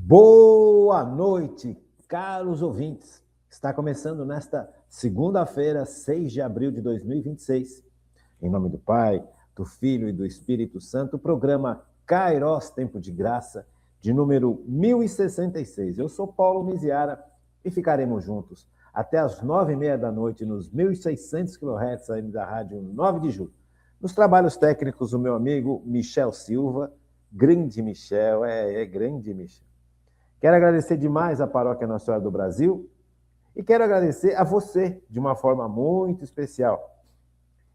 Boa noite, caros ouvintes. Está começando nesta segunda-feira, 6 de abril de 2026. Em nome do Pai, do Filho e do Espírito Santo, o programa Kairos Tempo de Graça, de número 1066. Eu sou Paulo Miziara e ficaremos juntos até as 9h30 da noite nos 1.600 kHz AM da Rádio 9 de Julho. Nos trabalhos técnicos, o meu amigo Michel Silva, grande Michel, grande Michel. Quero agradecer demais a Paróquia Nossa Senhora do Brasil e quero agradecer a você de uma forma muito especial.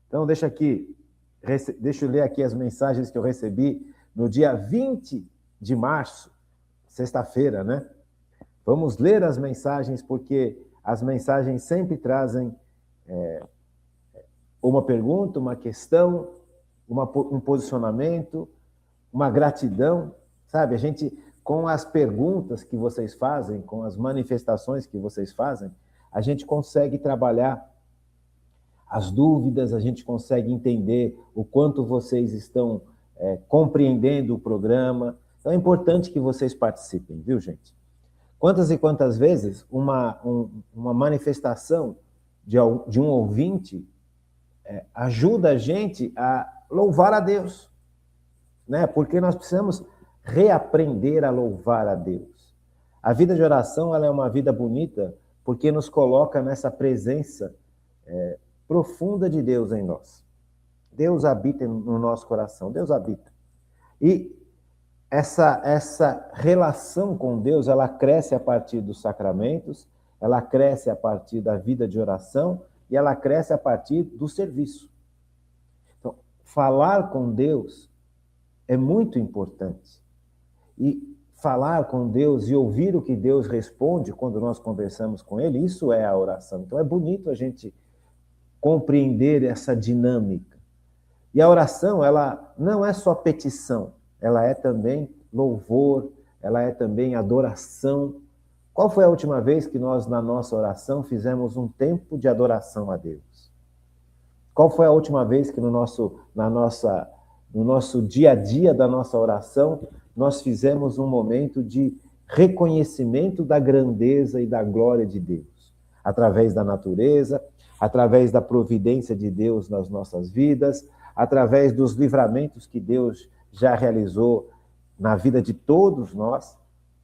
Então, deixa eu ler aqui as mensagens que eu recebi no dia 20 de março, sexta-feira, né? Vamos ler as mensagens, porque as mensagens sempre trazem uma pergunta, uma questão, um posicionamento, uma gratidão, sabe? A gente, com as perguntas que vocês fazem, com as manifestações que vocês fazem, a gente consegue trabalhar as dúvidas, a gente consegue entender o quanto vocês estão compreendendo o programa. Então é importante que vocês participem, viu, gente? Quantas e quantas vezes uma manifestação de um ouvinte ajuda a gente a louvar a Deus, né? Porque nós precisamos reaprender a louvar a Deus. A vida de oração, ela é uma vida bonita porque nos coloca nessa presença profunda de Deus em nós. Deus habita no nosso coração, Deus habita. E essa relação com Deus, ela cresce a partir dos sacramentos, ela cresce a partir da vida de oração e ela cresce a partir do serviço. Então, falar com Deus é muito importante. E falar com Deus e ouvir o que Deus responde quando nós conversamos com Ele, isso é a oração. Então é bonito a gente compreender essa dinâmica. E a oração, ela não é só petição, ela é também louvor, ela é também adoração. Qual foi a última vez que nós, na nossa oração, fizemos um tempo de adoração a Deus? Qual foi a última vez que no nosso dia a dia da nossa oração, nós fizemos um momento de reconhecimento da grandeza e da glória de Deus, através da natureza, através da providência de Deus nas nossas vidas, através dos livramentos que Deus já realizou na vida de todos nós.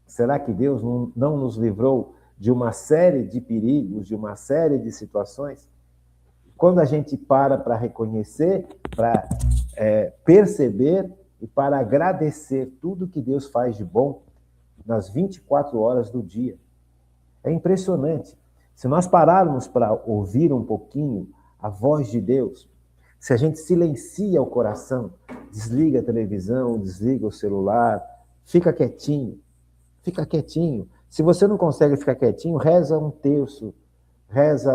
Será que Deus não nos livrou de uma série de perigos, de uma série de situações? Quando a gente para reconhecer, para perceber e para agradecer tudo que Deus faz de bom nas 24 horas do dia. É impressionante. Se nós pararmos para ouvir um pouquinho a voz de Deus, se a gente silencia o coração, desliga a televisão, desliga o celular, fica quietinho. Se você não consegue ficar quietinho, reza um terço, reza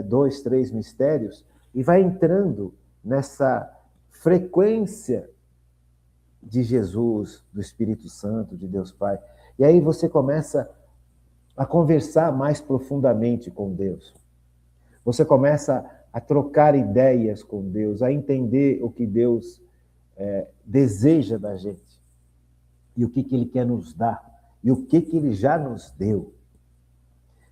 2, 3 mistérios e vai entrando nessa frequência de Jesus, do Espírito Santo, de Deus Pai. E aí você começa a conversar mais profundamente com Deus. Você começa a trocar ideias com Deus, a entender o que Deus deseja da gente e o que Ele quer nos dar e o que Ele já nos deu.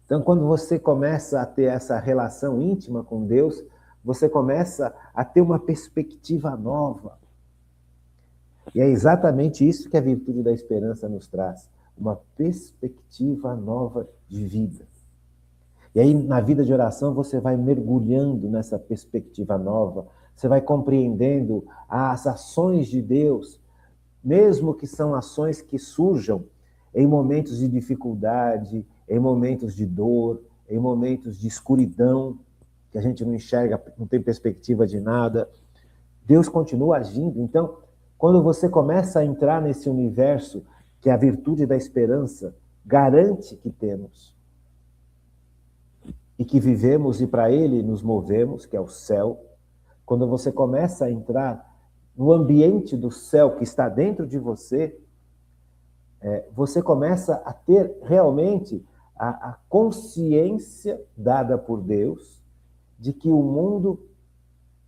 Então, quando você começa a ter essa relação íntima com Deus, você começa a ter uma perspectiva nova. E é exatamente isso que a virtude da esperança nos traz, uma perspectiva nova de vida. E aí, na vida de oração, você vai mergulhando nessa perspectiva nova, você vai compreendendo as ações de Deus, mesmo que são ações que surjam em momentos de dificuldade, em momentos de dor, em momentos de escuridão, que a gente não enxerga, não tem perspectiva de nada. Deus continua agindo. Então, quando você começa a entrar nesse universo que a virtude da esperança garante que temos, e que vivemos e para ele nos movemos, que é o céu, quando você começa a entrar no ambiente do céu que está dentro de você, você começa a ter realmente a consciência dada por Deus de que o mundo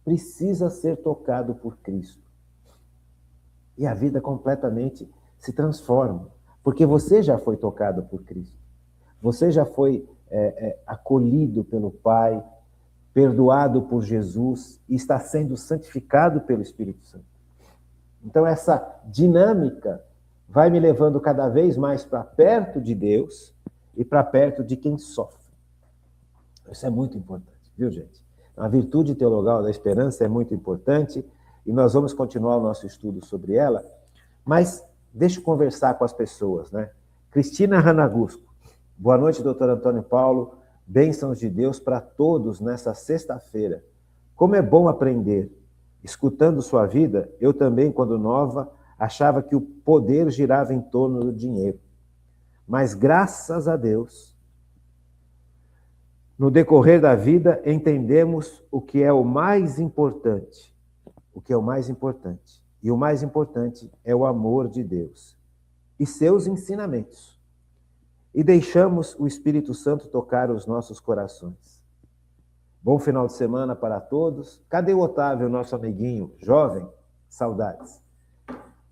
precisa ser tocado por Cristo. E a vida completamente se transforma. Porque você já foi tocado por Cristo. Você já foi acolhido pelo Pai, perdoado por Jesus e está sendo santificado pelo Espírito Santo. Então, essa dinâmica vai me levando cada vez mais para perto de Deus e para perto de quem sofre. Isso é muito importante, viu, gente? A virtude teologal da esperança é muito importante e nós vamos continuar o nosso estudo sobre ela, mas deixa eu conversar com as pessoas, né? Cristina Ranagusco. Boa noite, doutor Antônio Paulo. Bênçãos de Deus para todos nessa sexta-feira. Como é bom aprender. Escutando sua vida, eu também, quando nova, achava que o poder girava em torno do dinheiro. Mas, graças a Deus, no decorrer da vida, entendemos o que é o mais importante. O que é o mais importante. E o mais importante é o amor de Deus e seus ensinamentos. E deixamos o Espírito Santo tocar os nossos corações. Bom final de semana para todos. Cadê o Otávio, nosso amiguinho jovem? Saudades.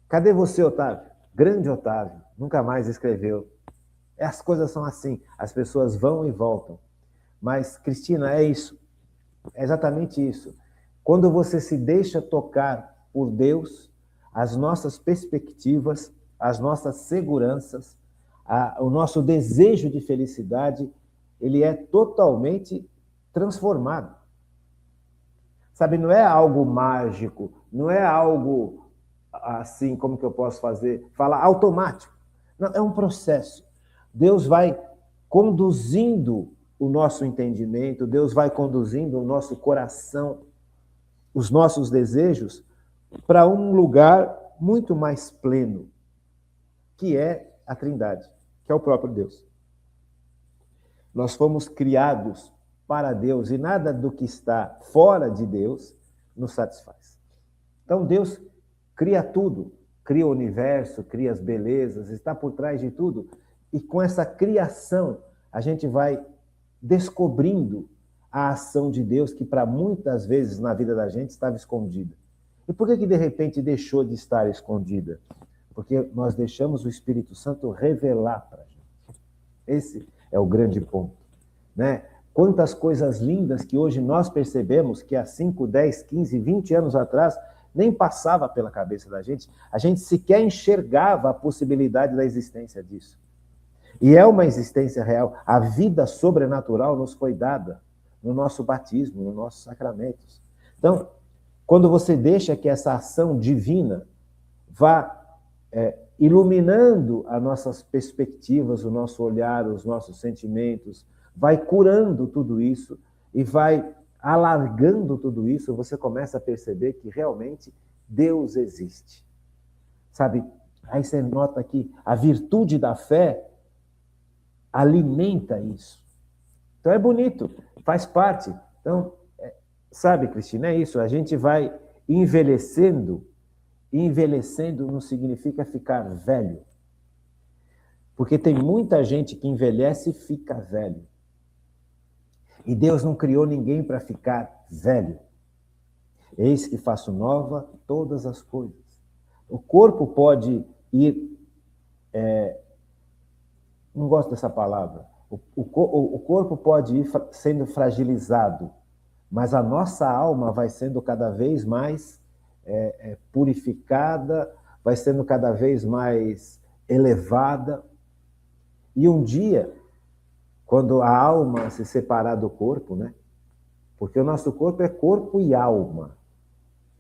Cadê você, Otávio? Grande Otávio. Nunca mais escreveu. As coisas são assim. As pessoas vão e voltam. Mas, Cristina, é isso. É exatamente isso. Quando você se deixa tocar por Deus, as nossas perspectivas, as nossas seguranças, o nosso desejo de felicidade, ele é totalmente transformado. Sabe, não é algo mágico, não é algo assim, como que eu posso falar automático. Não, é um processo. Deus vai conduzindo o nosso entendimento, Deus vai conduzindo o nosso coração, os nossos desejos, para um lugar muito mais pleno, que é a Trindade, que é o próprio Deus. Nós fomos criados para Deus e nada do que está fora de Deus nos satisfaz. Então Deus cria tudo, cria o universo, cria as belezas, está por trás de tudo, e com essa criação a gente vai descobrindo a ação de Deus que para muitas vezes na vida da gente estava escondida. E por que de repente deixou de estar escondida? Porque nós deixamos o Espírito Santo revelar para a gente. Esse é o grande ponto, né? Quantas coisas lindas que hoje nós percebemos que há 5, 10, 15, 20 anos atrás nem passava pela cabeça da gente, a gente sequer enxergava a possibilidade da existência disso. E é uma existência real. A vida sobrenatural nos foi dada no nosso batismo, nos nossos sacramentos. Então, quando você deixa que essa ação divina vá iluminando as nossas perspectivas, o nosso olhar, os nossos sentimentos, vai curando tudo isso e vai alargando tudo isso, você começa a perceber que realmente Deus existe. Sabe? Aí você nota que a virtude da fé alimenta isso. Então é bonito, faz parte. Então, sabe, Cristina, é isso, a gente vai envelhecendo. E envelhecendo não significa ficar velho. Porque tem muita gente que envelhece e fica velho. E Deus não criou ninguém para ficar velho. Eis que faço nova todas as coisas. O corpo pode ir... não gosto dessa palavra. O corpo pode ir sendo fragilizado, mas a nossa alma vai sendo cada vez mais purificada, vai sendo cada vez mais elevada. E um dia, quando a alma se separar do corpo, né? Porque o nosso corpo é corpo e alma,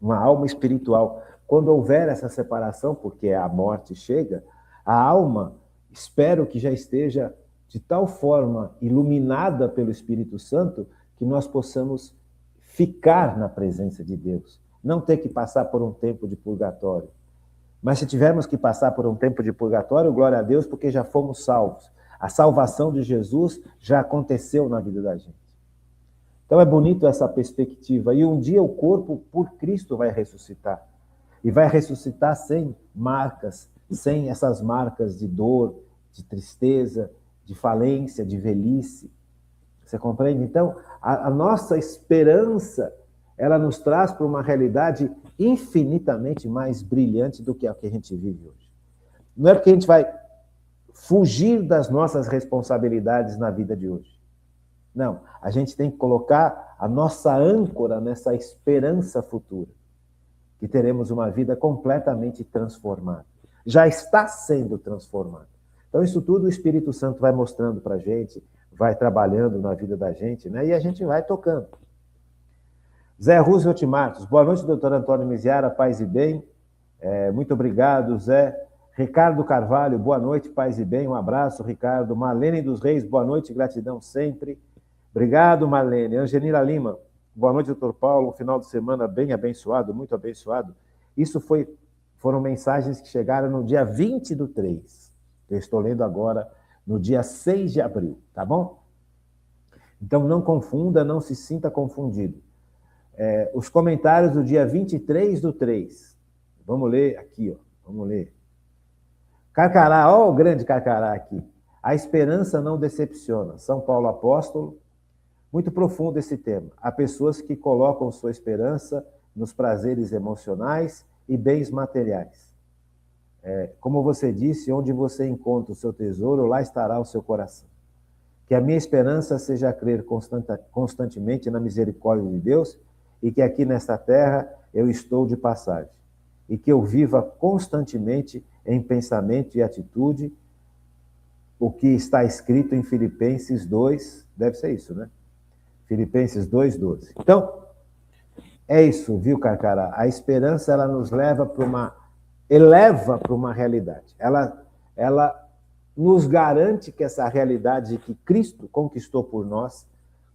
uma alma espiritual. Quando houver essa separação, porque a morte chega, a alma, espero que já esteja de tal forma iluminada pelo Espírito Santo que nós possamos ficar na presença de Deus. Não ter que passar por um tempo de purgatório. Mas se tivermos que passar por um tempo de purgatório, glória a Deus, porque já fomos salvos. A salvação de Jesus já aconteceu na vida da gente. Então é bonito essa perspectiva. E um dia o corpo, por Cristo, vai ressuscitar. E vai ressuscitar sem marcas, sem essas marcas de dor, de tristeza, de falência, de velhice. Você compreende? Então, a nossa esperança, ela nos traz para uma realidade infinitamente mais brilhante do que a que a gente vive hoje. Não é porque a gente vai fugir das nossas responsabilidades na vida de hoje. Não, a gente tem que colocar a nossa âncora nessa esperança futura, que teremos uma vida completamente transformada. Já está sendo transformada. Então, isso tudo o Espírito Santo vai mostrando para a gente, vai trabalhando na vida da gente, né? E a gente vai tocando. Zé Roosevelt Marcos, boa noite, doutor Antônio Miziara, paz e bem. Muito obrigado, Zé. Ricardo Carvalho, boa noite, paz e bem. Um abraço, Ricardo. Marlene dos Reis, boa noite, gratidão sempre. Obrigado, Marlene. Angelina Lima, boa noite, doutor Paulo. Um final de semana bem abençoado, muito abençoado. Isso foram mensagens que chegaram no dia 20/3. Eu estou lendo agora no dia 6 de abril, tá bom? Então, não confunda, não se sinta confundido. Os comentários do dia 23/3. Vamos ler aqui, ó. Vamos ler. Carcará, ó o grande Carcará aqui. A esperança não decepciona. São Paulo Apóstolo. Muito profundo esse tema. Há pessoas que colocam sua esperança nos prazeres emocionais e bens materiais. Como você disse, onde você encontra o seu tesouro, lá estará o seu coração. Que a minha esperança seja crer constantemente na misericórdia de Deus e que aqui nesta terra eu estou de passagem. E que eu viva constantemente em pensamento e atitude o que está escrito em Filipenses 2, deve ser isso, né? Filipenses 2:12. Então, é isso, viu, Carcará? A esperança, ela nos eleva para uma realidade. Ela nos garante que essa realidade que Cristo conquistou por nós,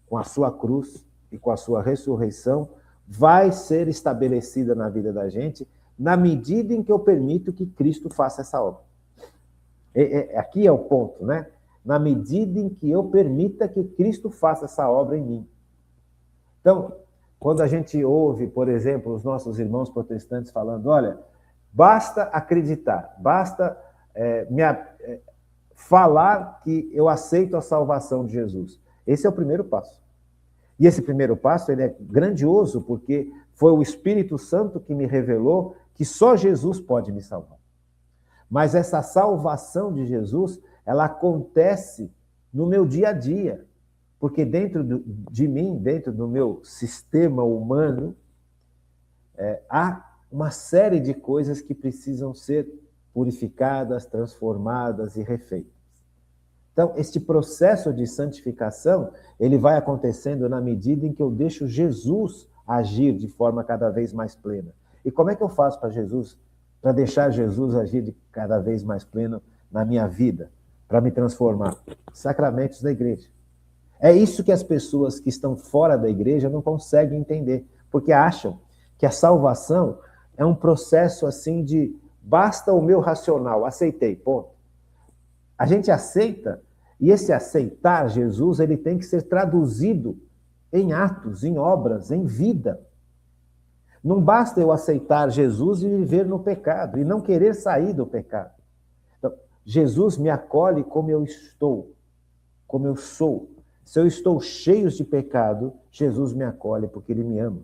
com a sua cruz e com a sua ressurreição, vai ser estabelecida na vida da gente na medida em que eu permito que Cristo faça essa obra. Aqui é o ponto, né? Na medida em que eu permita que Cristo faça essa obra em mim. Então, quando a gente ouve, por exemplo, os nossos irmãos protestantes falando, olha, basta acreditar, basta falar que eu aceito a salvação de Jesus. Esse é o primeiro passo. E esse primeiro passo, ele é grandioso, porque foi o Espírito Santo que me revelou que só Jesus pode me salvar. Mas essa salvação de Jesus, ela acontece no meu dia a dia, porque dentro de mim, dentro do meu sistema humano, há uma série de coisas que precisam ser purificadas, transformadas e refeitas. Então, este processo de santificação, ele vai acontecendo na medida em que eu deixo Jesus agir de forma cada vez mais plena. E como é que eu faço para deixar Jesus agir de cada vez mais pleno na minha vida, para me transformar? Sacramentos da igreja. É isso que as pessoas que estão fora da igreja não conseguem entender, porque acham que a salvação é um processo assim de basta o meu racional, aceitei, ponto. A gente aceita, e esse aceitar Jesus, ele tem que ser traduzido em atos, em obras, em vida. Não basta eu aceitar Jesus e viver no pecado, e não querer sair do pecado. Então, Jesus me acolhe como eu estou, como eu sou. Se eu estou cheio de pecado, Jesus me acolhe porque ele me ama.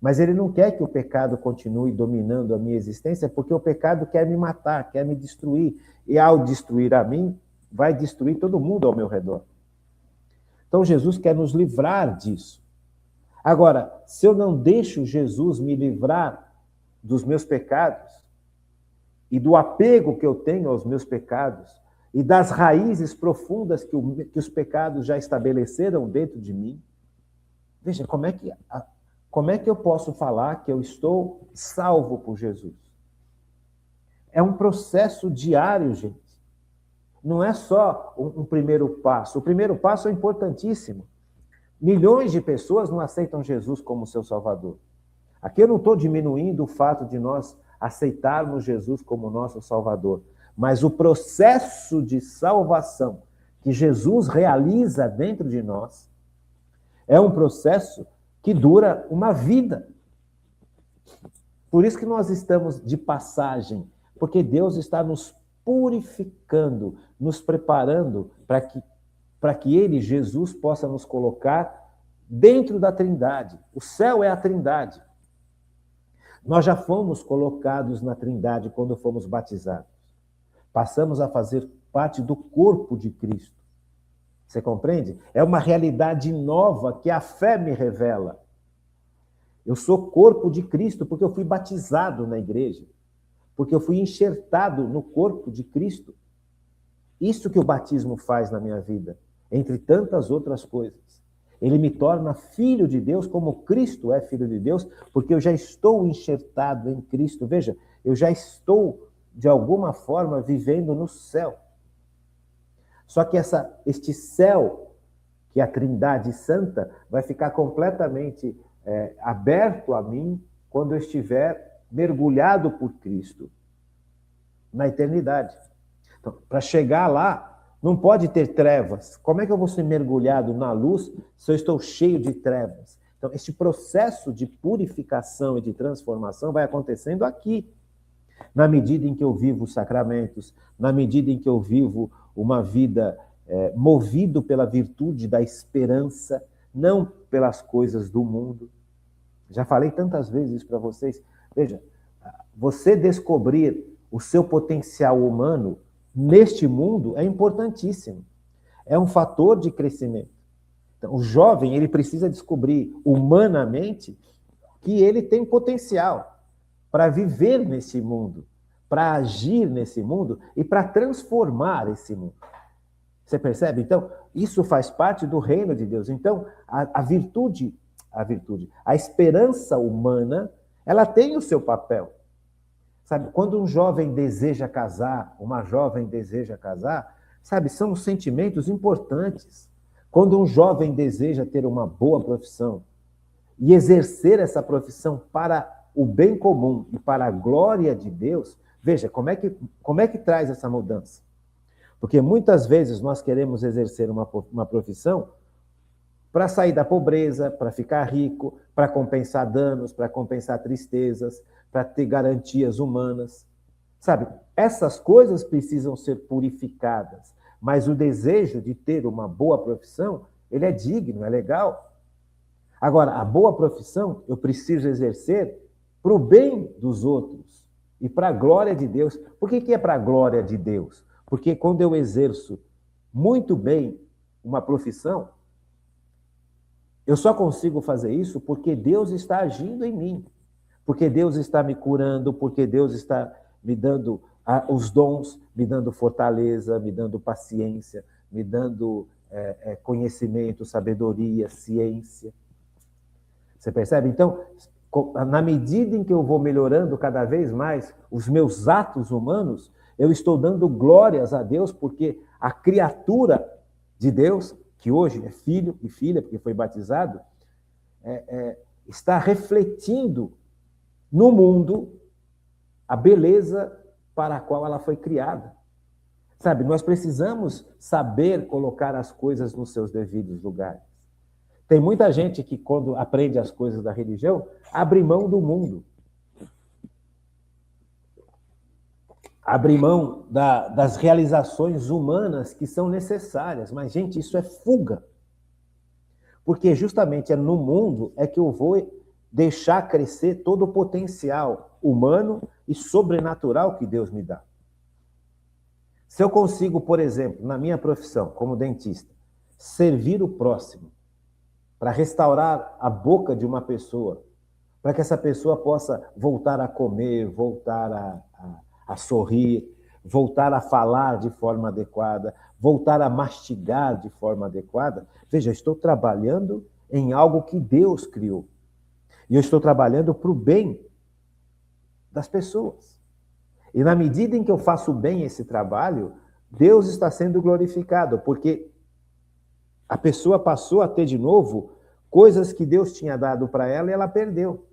Mas ele não quer que o pecado continue dominando a minha existência, porque o pecado quer me matar, quer me destruir. E ao destruir a mim, vai destruir todo mundo ao meu redor. Então Jesus quer nos livrar disso. Agora, se eu não deixo Jesus me livrar dos meus pecados e do apego que eu tenho aos meus pecados e das raízes profundas que os pecados já estabeleceram dentro de mim, veja, como é que eu posso falar que eu estou salvo por Jesus? É um processo diário, gente. Não é só um primeiro passo. O primeiro passo é importantíssimo. Milhões de pessoas não aceitam Jesus como seu Salvador. Aqui eu não estou diminuindo o fato de nós aceitarmos Jesus como nosso Salvador, mas o processo de salvação que Jesus realiza dentro de nós é um processo que dura uma vida. Por isso que nós estamos de passagem, porque Deus está nos purificando, nos preparando para que Ele, Jesus, possa nos colocar dentro da Trindade. O céu é a Trindade. Nós já fomos colocados na Trindade quando fomos batizados. Passamos a fazer parte do corpo de Cristo. Você compreende? É uma realidade nova que a fé me revela. Eu sou corpo de Cristo porque eu fui batizado na igreja, porque eu fui enxertado no corpo de Cristo. Isso que o batismo faz na minha vida, entre tantas outras coisas. Ele me torna filho de Deus como Cristo é filho de Deus, porque eu já estou enxertado em Cristo. Veja, eu já estou, de alguma forma, vivendo no céu. Só que este céu, que é a Trindade Santa, vai ficar completamente aberto a mim quando eu estiver mergulhado por Cristo na eternidade. Então, para chegar lá, não pode ter trevas. Como é que eu vou ser mergulhado na luz se eu estou cheio de trevas? Então, este processo de purificação e de transformação vai acontecendo aqui. Na medida em que eu vivo os sacramentos, na medida em que eu vivo uma vida movido pela virtude da esperança, não pelas coisas do mundo. Já falei tantas vezes isso para vocês. Veja, você descobrir o seu potencial humano neste mundo é importantíssimo. É um fator de crescimento. Então, o jovem, ele precisa descobrir humanamente que ele tem potencial para viver nesse mundo, para agir nesse mundo e para transformar esse mundo. Você percebe? Então, isso faz parte do reino de Deus. Então, a esperança humana, ela tem o seu papel. Sabe, quando um jovem deseja casar, uma jovem deseja casar, sabe, são sentimentos importantes. Quando um jovem deseja ter uma boa profissão e exercer essa profissão para o bem comum e para a glória de Deus, veja, como é que traz essa mudança? Porque muitas vezes nós queremos exercer uma profissão para sair da pobreza, para ficar rico, para compensar danos, para compensar tristezas, para ter garantias humanas. Sabe, essas coisas precisam ser purificadas, mas o desejo de ter uma boa profissão, ele é digno, é legal. Agora, a boa profissão eu preciso exercer para o bem dos outros e para a glória de Deus. Por que é para a glória de Deus? Porque quando eu exerço muito bem uma profissão, eu só consigo fazer isso porque Deus está agindo em mim, porque Deus está me curando, porque Deus está me dando os dons, me dando fortaleza, me dando paciência, me dando conhecimento, sabedoria, ciência. Você percebe? Então, na medida em que eu vou melhorando cada vez mais os meus atos humanos, eu estou dando glórias a Deus, porque a criatura de Deus, que hoje é filho e filha, porque foi batizado, está refletindo no mundo a beleza para a qual ela foi criada. Sabe, nós precisamos saber colocar as coisas nos seus devidos lugares. Tem muita gente que, quando aprende as coisas da religião, abre mão do mundo. Abre mão das realizações humanas que são necessárias. Mas, gente, isso é fuga. Porque justamente é no mundo que eu vou deixar crescer todo o potencial humano e sobrenatural que Deus me dá. Se eu consigo, por exemplo, na minha profissão, como dentista, servir o próximo, para restaurar a boca de uma pessoa, para que essa pessoa possa voltar a comer, voltar a sorrir, voltar a falar de forma adequada, voltar a mastigar de forma adequada. Veja, eu estou trabalhando em algo que Deus criou. E eu estou trabalhando para o bem das pessoas. E na medida em que eu faço bem esse trabalho, Deus está sendo glorificado, porque a pessoa passou a ter de novo coisas que Deus tinha dado para ela e ela perdeu.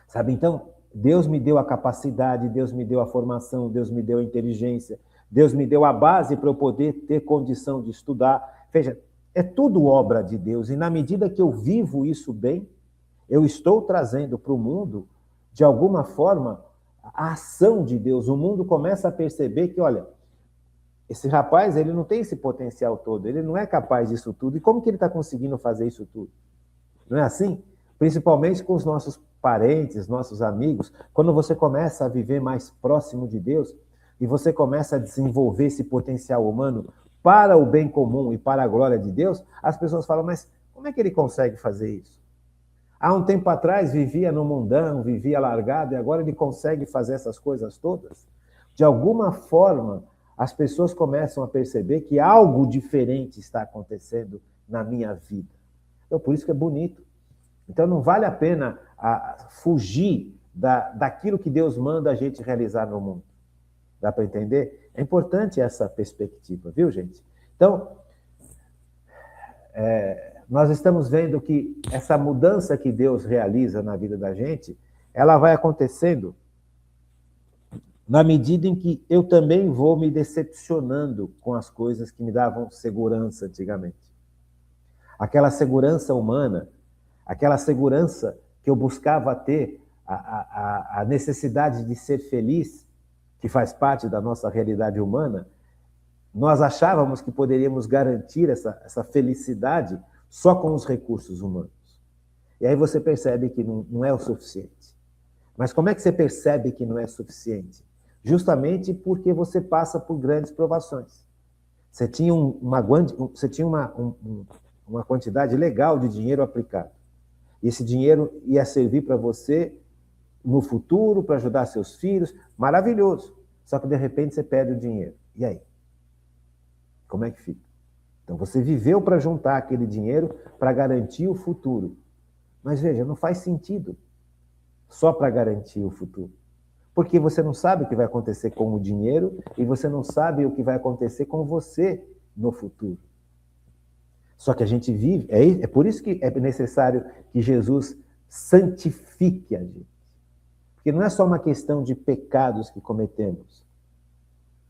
Sabe, então, Deus me deu a capacidade, Deus me deu a formação, Deus me deu a inteligência, Deus me deu a base para eu poder ter condição de estudar. Veja, é tudo obra de Deus, e na medida que eu vivo isso bem, eu estou trazendo para o mundo, de alguma forma, a ação de Deus. O mundo começa a perceber que, olha, esse rapaz, ele não tem esse potencial todo, ele não é capaz disso tudo. E como que ele está conseguindo fazer isso tudo? Não é assim? Principalmente com os nossos parentes, nossos amigos, quando você começa a viver mais próximo de Deus, e você começa a desenvolver esse potencial humano para o bem comum e para a glória de Deus, as pessoas falam, mas como é que ele consegue fazer isso? Há um tempo atrás vivia no mundão, vivia largado, e agora ele consegue fazer essas coisas todas? De alguma forma, as pessoas começam a perceber que algo diferente está acontecendo na minha vida. Então, por isso que é bonito. Então, não vale a pena fugir daquilo que Deus manda a gente realizar no mundo. Dá para entender? É importante essa perspectiva, viu, gente? Então, nós estamos vendo que essa mudança que Deus realiza na vida da gente, ela vai acontecendo na medida em que eu também vou me decepcionando com as coisas que me davam segurança antigamente. Aquela segurança humana, aquela segurança que eu buscava ter, a necessidade de ser feliz, que faz parte da nossa realidade humana, nós achávamos que poderíamos garantir essa felicidade só com os recursos humanos. E aí você percebe que não é o suficiente. Mas como é que você percebe que não é suficiente? Justamente porque você passa por grandes provações. Você tinha uma quantidade legal de dinheiro aplicado. E esse dinheiro ia servir para você no futuro, para ajudar seus filhos. Maravilhoso. Só que, de repente, você perde o dinheiro. E aí? Como é que fica? Então, você viveu para juntar aquele dinheiro para garantir o futuro. Mas, veja, não faz sentido só para garantir o futuro. Porque você não sabe o que vai acontecer com o dinheiro e você não sabe o que vai acontecer com você no futuro. Só que a gente vive, é por isso que é necessário que Jesus santifique a gente. Porque não é só uma questão de pecados que cometemos.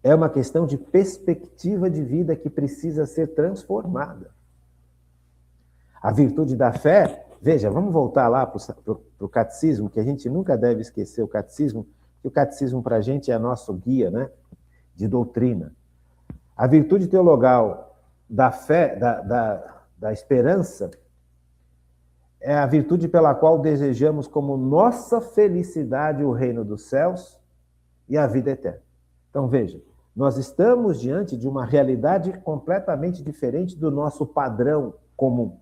É uma questão de perspectiva de vida que precisa ser transformada. A virtude da fé, veja, vamos voltar lá para o catecismo, que a gente nunca deve esquecer o catecismo, que o catecismo para a gente é nosso guia, né, de doutrina. A virtude teologal da fé, da esperança, é a virtude pela qual desejamos como nossa felicidade o reino dos céus e a vida eterna. Então, veja, nós estamos diante de uma realidade completamente diferente do nosso padrão comum.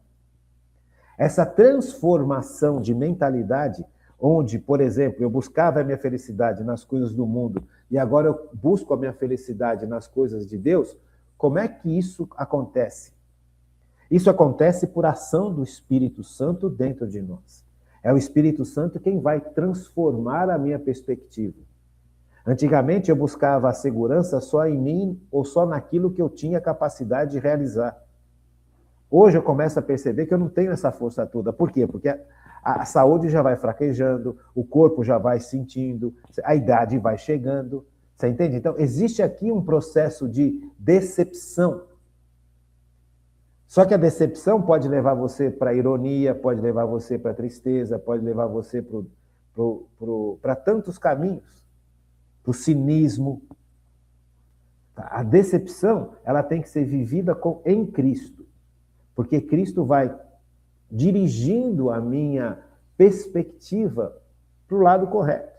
Essa transformação de mentalidade, onde, por exemplo, eu buscava a minha felicidade nas coisas do mundo e agora eu busco a minha felicidade nas coisas de Deus, como é que isso acontece? Isso acontece por ação do Espírito Santo dentro de nós. É o Espírito Santo quem vai transformar a minha perspectiva. Antigamente eu buscava a segurança só em mim ou só naquilo que eu tinha capacidade de realizar. Hoje eu começo a perceber que eu não tenho essa força toda. Por quê? Porque a saúde já vai fraquejando, o corpo já vai sentindo, a idade vai chegando. Você entende? Então, existe aqui um processo de decepção. Só que a decepção pode levar você para a ironia, pode levar você para a tristeza, pode levar você para tantos caminhos, para o cinismo. A decepção, ela tem que ser vivida em Cristo, porque Cristo vai dirigindo a minha perspectiva para o lado correto.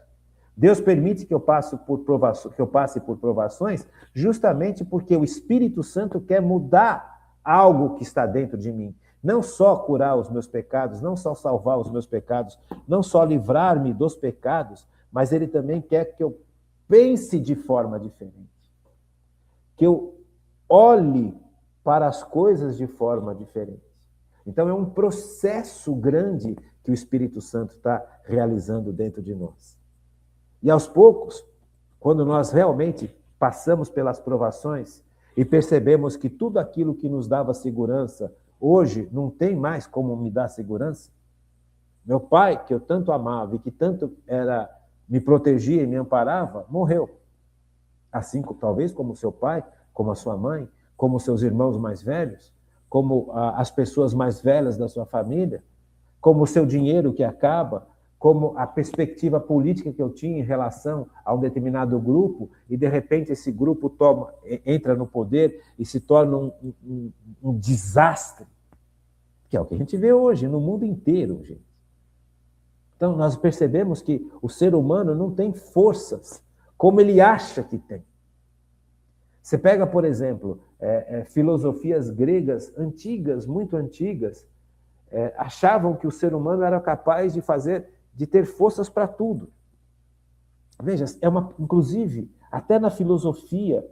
Deus permite que eu passe por provações justamente porque o Espírito Santo quer mudar algo que está dentro de mim. Não só curar os meus pecados, não só salvar os meus pecados, não só livrar-me dos pecados, mas Ele também quer que eu pense de forma diferente. Que eu olhe para as coisas de forma diferente. Então, é um processo grande que o Espírito Santo está realizando dentro de nós. E aos poucos, quando nós realmente passamos pelas provações e percebemos que tudo aquilo que nos dava segurança, hoje não tem mais como me dar segurança. Meu pai, que eu tanto amava e que tanto me protegia e me amparava, morreu. Assim, talvez como seu pai, como a sua mãe, como seus irmãos mais velhos, como as pessoas mais velhas da sua família, como o seu dinheiro que acaba, como a perspectiva política que eu tinha em relação a um determinado grupo, e de repente esse grupo entra no poder e se torna um desastre, que é o que a gente vê hoje no mundo inteiro, gente. Então nós percebemos que o ser humano não tem forças como ele acha que tem. Você pega, por exemplo, filosofias gregas antigas, muito antigas, achavam que o ser humano era capaz de ter forças para tudo. Veja, inclusive, até na filosofia,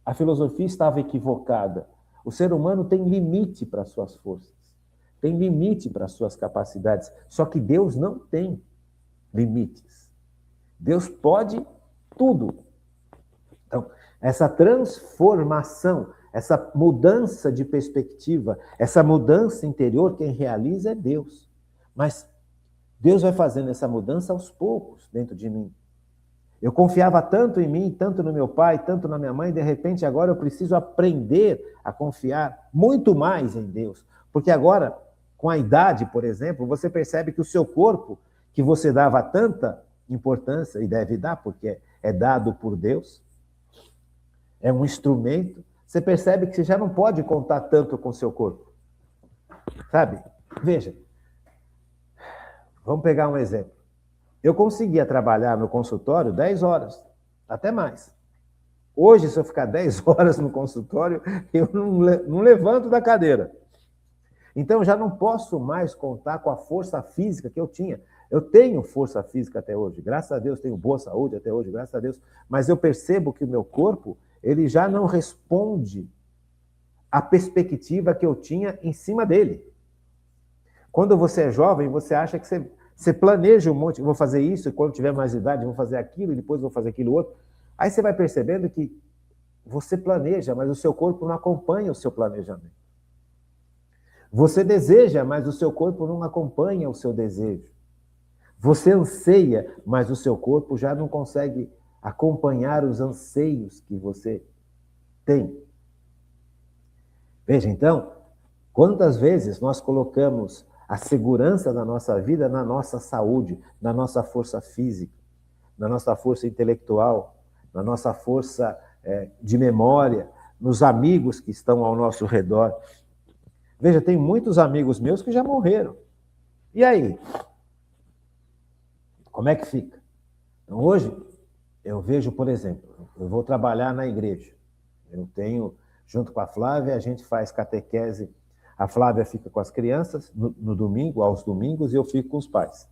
a filosofia estava equivocada. O ser humano tem limite para suas forças, tem limite para suas capacidades, só que Deus não tem limites. Deus pode tudo. Então, essa transformação, essa mudança de perspectiva, essa mudança interior, quem realiza é Deus. Mas Deus vai fazendo essa mudança aos poucos dentro de mim. Eu confiava tanto em mim, tanto no meu pai, tanto na minha mãe, de repente agora eu preciso aprender a confiar muito mais em Deus. Porque agora, com a idade, por exemplo, você percebe que o seu corpo, que você dava tanta importância, e deve dar, porque é dado por Deus, é um instrumento, você percebe que você já não pode contar tanto com o seu corpo. Sabe? Veja, vamos pegar um exemplo. Eu conseguia trabalhar no consultório 10 horas, até mais. Hoje, se eu ficar 10 horas no consultório, eu não levanto da cadeira. Então, já não posso mais contar com a força física que eu tinha. Eu tenho força física até hoje, graças a Deus, tenho boa saúde até hoje, graças a Deus, mas eu percebo que o meu corpo, ele já não responde à perspectiva que eu tinha em cima dele. Quando você é jovem, você acha que você planeja um monte, vou fazer isso, e quando tiver mais idade, vou fazer aquilo, e depois vou fazer aquilo outro. Aí você vai percebendo que você planeja, mas o seu corpo não acompanha o seu planejamento. Você deseja, mas o seu corpo não acompanha o seu desejo. Você anseia, mas o seu corpo já não consegue acompanhar os anseios que você tem. Veja, então, quantas vezes nós colocamos a segurança da nossa vida na nossa saúde, na nossa força física, na nossa força intelectual, na nossa força de memória, nos amigos que estão ao nosso redor. Veja, tem muitos amigos meus que já morreram. E aí? Como é que fica? Então, hoje, eu vejo, por exemplo, eu vou trabalhar na igreja. Eu tenho, junto com a Flávia, a gente faz catequese. A Flávia fica com as crianças no domingo, aos domingos, e eu fico com os pais.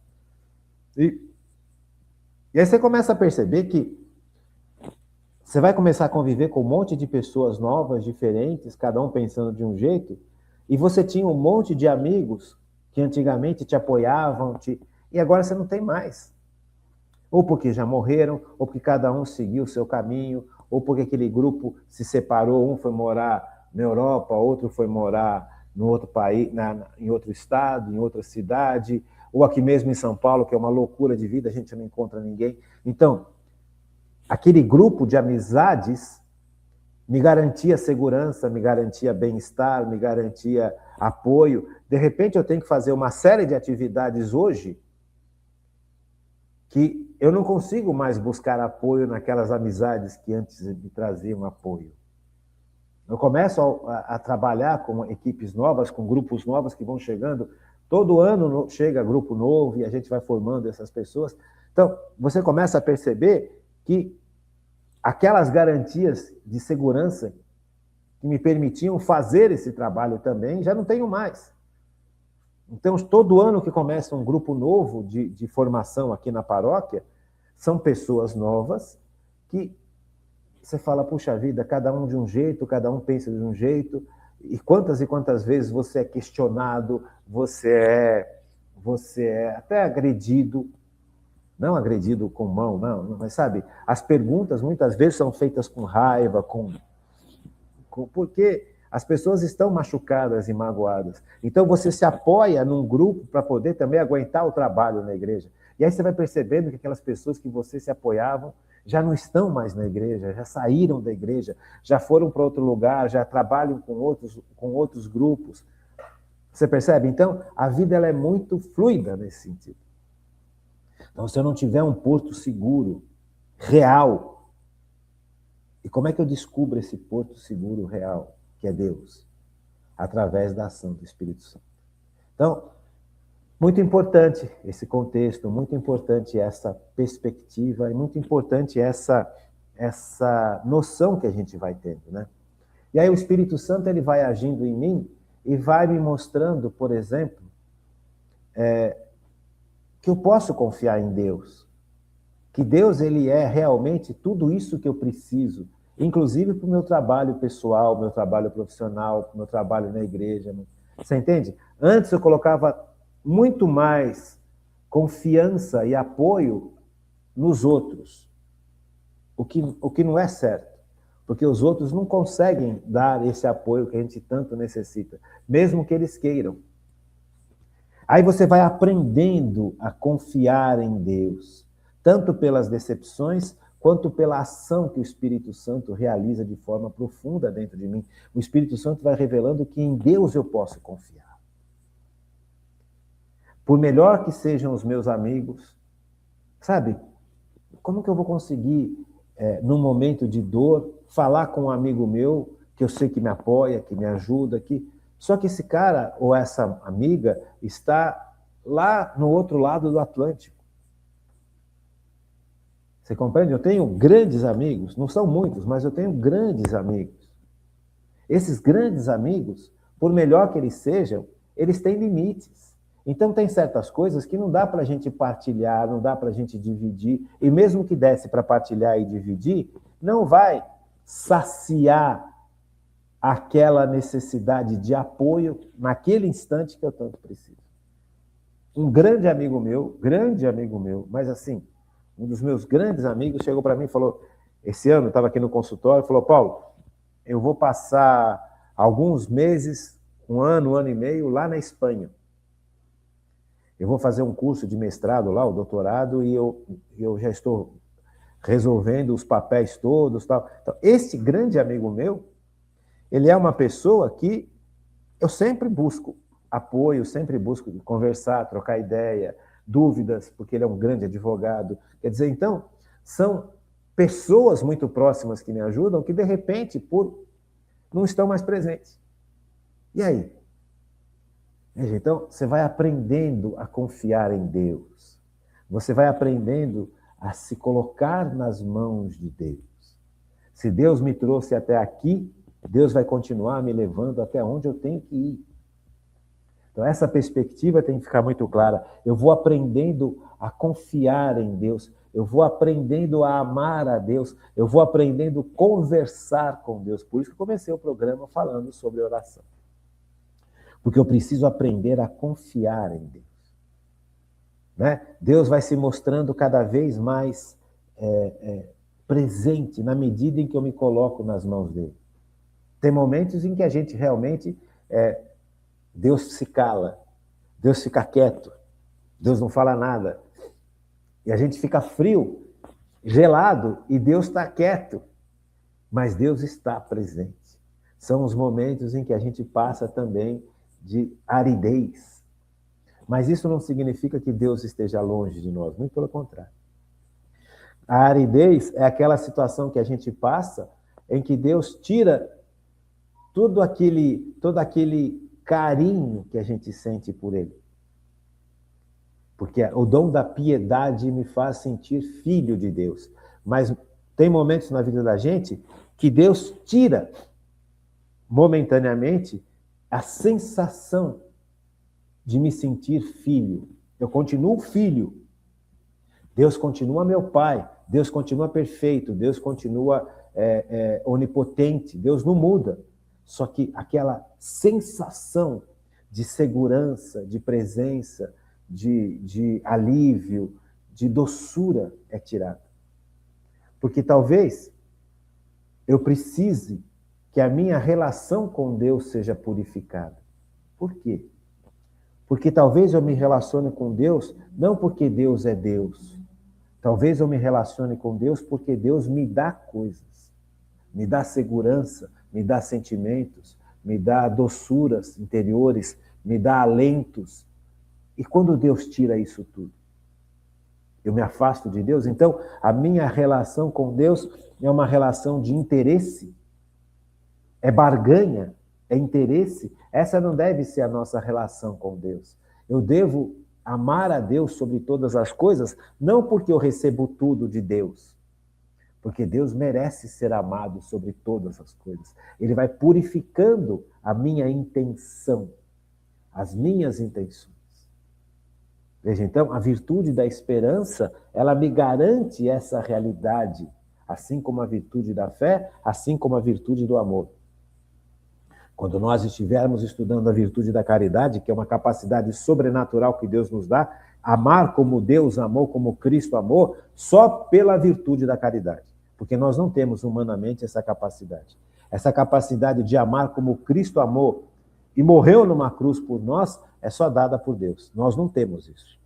E aí você começa a perceber que você vai começar a conviver com um monte de pessoas novas, diferentes, cada um pensando de um jeito, e você tinha um monte de amigos que antigamente te apoiavam, e agora você não tem mais. Ou porque já morreram, ou porque cada um seguiu o seu caminho, ou porque aquele grupo se separou, um foi morar na Europa, outro foi morar no outro país, em outro estado, em outra cidade, ou aqui mesmo em São Paulo, que é uma loucura de vida, a gente não encontra ninguém. Então, aquele grupo de amizades me garantia segurança, me garantia bem-estar, me garantia apoio. De repente, eu tenho que fazer uma série de atividades hoje que eu não consigo mais buscar apoio naquelas amizades que antes me traziam apoio. Eu começo a trabalhar com equipes novas, com grupos novos que vão chegando. Todo ano chega grupo novo e a gente vai formando essas pessoas. Então, você começa a perceber que aquelas garantias de segurança que me permitiam fazer esse trabalho também, já não tenho mais. Então, todo ano que começa um grupo novo de formação aqui na paróquia, são pessoas novas que você fala, puxa vida, cada um de um jeito, cada um pensa de um jeito, e quantas vezes você é questionado, você é até agredido, não agredido com mão, não, mas sabe, as perguntas muitas vezes são feitas com raiva, porque as pessoas estão machucadas e magoadas. Então você se apoia num grupo para poder também aguentar o trabalho na igreja. E aí você vai percebendo que aquelas pessoas que você se apoiavam já não estão mais na igreja, já saíram da igreja, já foram para outro lugar, já trabalham com outros grupos. Você percebe? Então, a vida ela é muito fluida nesse sentido. Então, se eu não tiver um porto seguro, real, e como é que eu descubro esse porto seguro real, que é Deus? Através da ação do Espírito Santo. Então, muito importante esse contexto, muito importante essa perspectiva, e muito importante essa essa noção que a gente vai tendo, né? E aí o Espírito Santo ele vai agindo em mim e vai me mostrando, por exemplo, que eu posso confiar em Deus, que Deus ele é realmente tudo isso que eu preciso, inclusive para o meu trabalho pessoal, meu trabalho profissional, meu trabalho na igreja. Você entende? Antes eu colocava muito mais confiança e apoio nos outros, o que não é certo, porque os outros não conseguem dar esse apoio que a gente tanto necessita, mesmo que eles queiram. Aí você vai aprendendo a confiar em Deus, tanto pelas decepções, quanto pela ação que o Espírito Santo realiza de forma profunda dentro de mim. O Espírito Santo vai revelando que em Deus eu posso confiar. Por melhor que sejam os meus amigos, sabe? Como que eu vou conseguir, num momento de dor, falar com um amigo meu, que eu sei que me apoia, que me ajuda, só que esse cara ou essa amiga está lá no outro lado do Atlântico. Você compreende? Eu tenho grandes amigos, não são muitos, mas eu tenho grandes amigos. Esses grandes amigos, por melhor que eles sejam, eles têm limites. Então tem certas coisas que não dá para a gente partilhar, não dá para a gente dividir, e mesmo que desse para partilhar e dividir, não vai saciar aquela necessidade de apoio naquele instante que eu tanto preciso. Um grande amigo meu, mas assim, um dos meus grandes amigos chegou para mim e falou, esse ano, estava aqui no consultório, falou, Paulo, eu vou passar alguns meses, um ano e meio, lá na Espanha. Eu vou fazer um curso de mestrado lá, o doutorado, e eu já estou resolvendo os papéis todos. Tal. Então, esse grande amigo meu, ele é uma pessoa que eu sempre busco apoio, sempre busco conversar, trocar ideia, dúvidas, porque ele é um grande advogado. Quer dizer, então, são pessoas muito próximas que me ajudam que, de repente, não estão mais presentes. E aí? Então, você vai aprendendo a confiar em Deus. Você vai aprendendo a se colocar nas mãos de Deus. Se Deus me trouxe até aqui, Deus vai continuar me levando até onde eu tenho que ir. Então, essa perspectiva tem que ficar muito clara. Eu vou aprendendo a confiar em Deus. Eu vou aprendendo a amar a Deus. Eu vou aprendendo a conversar com Deus. Por isso que eu comecei o programa falando sobre oração. Porque eu preciso aprender a confiar em Deus. Né? Deus vai se mostrando cada vez mais presente na medida em que eu me coloco nas mãos dele. Tem momentos em que a gente realmente, Deus se cala, Deus fica quieto, Deus não fala nada. E a gente fica frio, gelado, e Deus está quieto. Mas Deus está presente. São os momentos em que a gente passa também de aridez. Mas isso não significa que Deus esteja longe de nós, muito pelo contrário. A aridez é aquela situação que a gente passa em que Deus tira todo aquele carinho que a gente sente por Ele. Porque o dom da piedade me faz sentir filho de Deus. Mas tem momentos na vida da gente que Deus tira momentaneamente a sensação de me sentir filho. Eu continuo filho. Deus continua meu pai. Deus continua perfeito. Deus continua onipotente. Deus não muda. Só que aquela sensação de segurança, de presença, de alívio, de doçura é tirada. Porque talvez eu precise que a minha relação com Deus seja purificada. Por quê? Porque talvez eu me relacione com Deus não porque Deus é Deus. Talvez eu me relacione com Deus porque Deus me dá coisas. Me dá segurança, me dá sentimentos, me dá doçuras interiores, me dá alentos. E quando Deus tira isso tudo? Eu me afasto de Deus? Então, a minha relação com Deus é uma relação de interesse? É barganha? É interesse? Essa não deve ser a nossa relação com Deus. Eu devo amar a Deus sobre todas as coisas, não porque eu recebo tudo de Deus, Porque Deus merece ser amado sobre todas as coisas. Ele vai purificando a minha intenção, as minhas intenções. Veja, então, a virtude da esperança, ela me garante essa realidade, assim como a virtude da fé, assim como a virtude do amor. Quando nós estivermos estudando a virtude da caridade, que é uma capacidade sobrenatural que Deus nos dá, amar como Deus amou, como Cristo amou, só pela virtude da caridade. Porque nós não temos humanamente essa capacidade. Essa capacidade de amar como Cristo amou e morreu numa cruz por nós, é só dada por Deus. Nós não temos isso.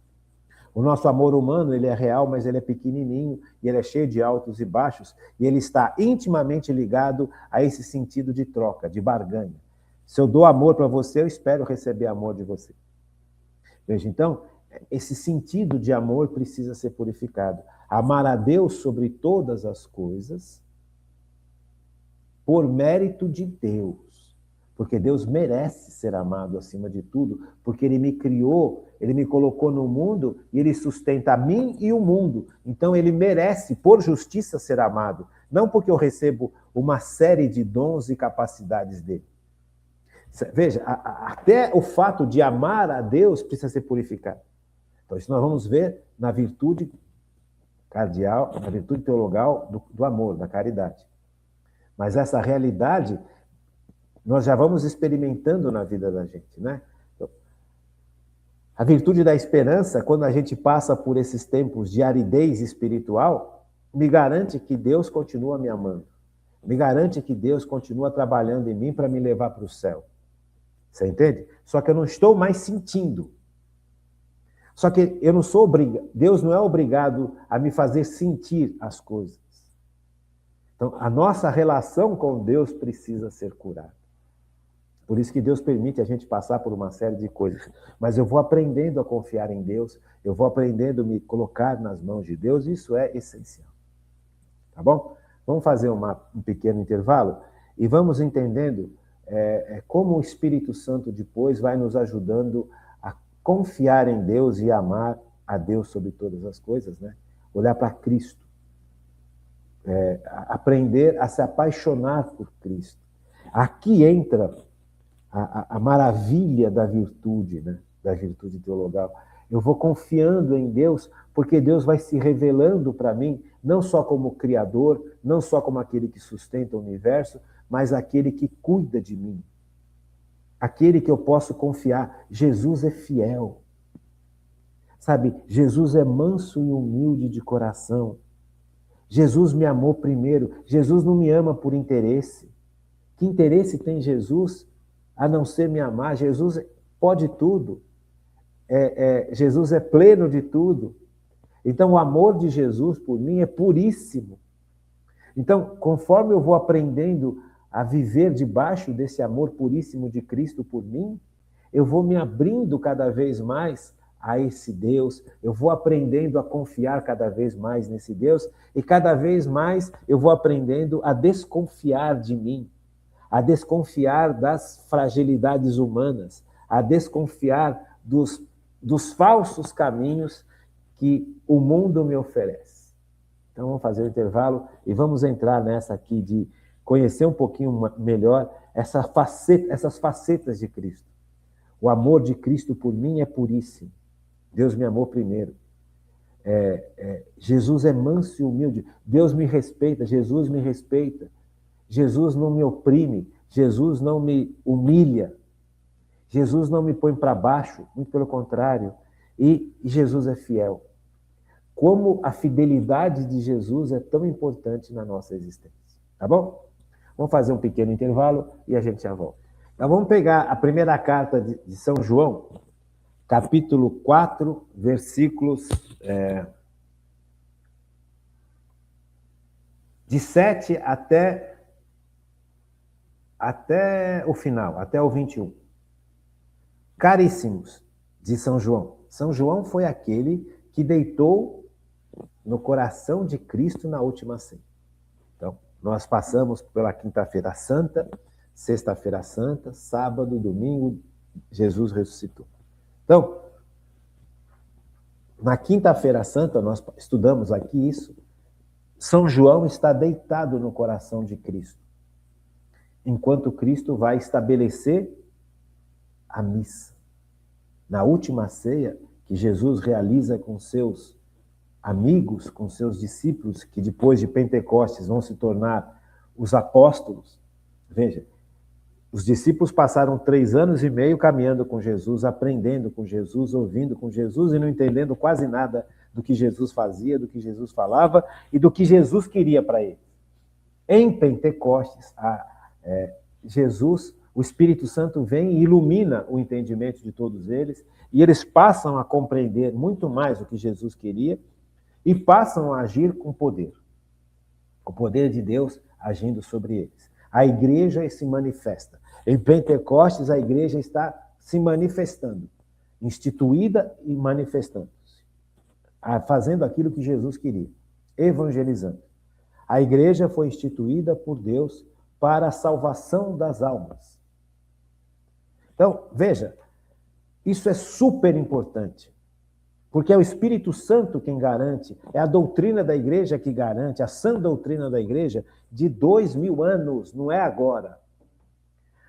O nosso amor humano, ele é real, mas ele é pequenininho, e ele é cheio de altos e baixos, e ele está intimamente ligado a esse sentido de troca, de barganha. Se eu dou amor para você, eu espero receber amor de você. Veja, então, esse sentido de amor precisa ser purificado. Amar a Deus sobre todas as coisas, por mérito de Deus. Porque Deus merece ser amado acima de tudo, porque Ele me criou, Ele me colocou no mundo e Ele sustenta a mim e o mundo. Então Ele merece, por justiça, ser amado. Não porque eu recebo uma série de dons e capacidades dele. Veja, até o fato de amar a Deus precisa ser purificado. Então isso nós vamos ver na virtude cardial, na virtude teologal do amor, da caridade. Mas essa realidade nós já vamos experimentando na vida da gente, né? A virtude da esperança, quando a gente passa por esses tempos de aridez espiritual, me garante que Deus continua me amando. Me garante que Deus continua trabalhando em mim para me levar para o céu. Você entende? Só que eu não estou mais sentindo. Só que eu não sou obrigado, Deus não é obrigado a me fazer sentir as coisas. Então, a nossa relação com Deus precisa ser curada. Por isso que Deus permite a gente passar por uma série de coisas. Mas eu vou aprendendo a confiar em Deus, eu vou aprendendo a me colocar nas mãos de Deus, e isso é essencial. Tá bom? Vamos fazer um pequeno intervalo e vamos entendendo como o Espírito Santo depois vai nos ajudando a confiar em Deus e amar a Deus sobre todas as coisas, né? Olhar para Cristo. Aprender a se apaixonar por Cristo. Aqui entra a maravilha da virtude, né? Da virtude teologal. Eu vou confiando em Deus, porque Deus vai se revelando para mim, não só como Criador, não só como aquele que sustenta o universo, mas aquele que cuida de mim. Aquele que eu posso confiar. Jesus é fiel. Sabe, Jesus é manso e humilde de coração. Jesus me amou primeiro. Jesus não me ama por interesse. Que interesse tem Jesus a não ser me amar? Jesus pode tudo. Jesus é pleno de tudo. Então, o amor de Jesus por mim é puríssimo. Então, conforme eu vou aprendendo a viver debaixo desse amor puríssimo de Cristo por mim, eu vou me abrindo cada vez mais a esse Deus, eu vou aprendendo a confiar cada vez mais nesse Deus, e cada vez mais eu vou aprendendo a desconfiar de mim, a desconfiar das fragilidades humanas, a desconfiar dos falsos caminhos que o mundo me oferece. Então vamos fazer o intervalo e vamos entrar nessa aqui de conhecer um pouquinho melhor essas facetas de Cristo. O amor de Cristo por mim é puríssimo. Deus me amou primeiro. Jesus é manso e humilde. Deus me respeita, Jesus me respeita. Jesus não me oprime, Jesus não me humilha. Jesus não me põe para baixo, muito pelo contrário. E Jesus é fiel. Como a fidelidade de Jesus é tão importante na nossa existência. Tá bom? Vamos fazer um pequeno intervalo e a gente já volta. Então vamos pegar a primeira carta de São João, capítulo 4, versículos de 7 até o final, até o 21. Caríssimos, de São João. São João foi aquele que deitou no coração de Cristo na última ceia. Então, nós passamos pela Quinta-feira Santa, Sexta-feira Santa, sábado, domingo, Jesus ressuscitou. Então, na Quinta-feira Santa, nós estudamos aqui isso, São João está deitado no coração de Cristo, enquanto Cristo vai estabelecer a missa. Na última ceia que Jesus realiza com seus amigos, com seus discípulos, que depois de Pentecostes vão se tornar os apóstolos. Veja, os discípulos passaram 3 anos e meio caminhando com Jesus, aprendendo com Jesus, ouvindo com Jesus e não entendendo quase nada do que Jesus fazia, do que Jesus falava e do que Jesus queria para eles. Em Pentecostes, Jesus, o Espírito Santo vem e ilumina o entendimento de todos eles e eles passam a compreender muito mais o que Jesus queria e passam a agir com poder. O poder de Deus agindo sobre eles. A igreja se manifesta. Em Pentecostes, a igreja está se manifestando, instituída e manifestando-se, fazendo aquilo que Jesus queria, evangelizando. A igreja foi instituída por Deus para a salvação das almas. Então, veja, isso é super importante, porque é o Espírito Santo quem garante, é a doutrina da igreja que garante, a sã doutrina da igreja de 2000 anos, não é agora.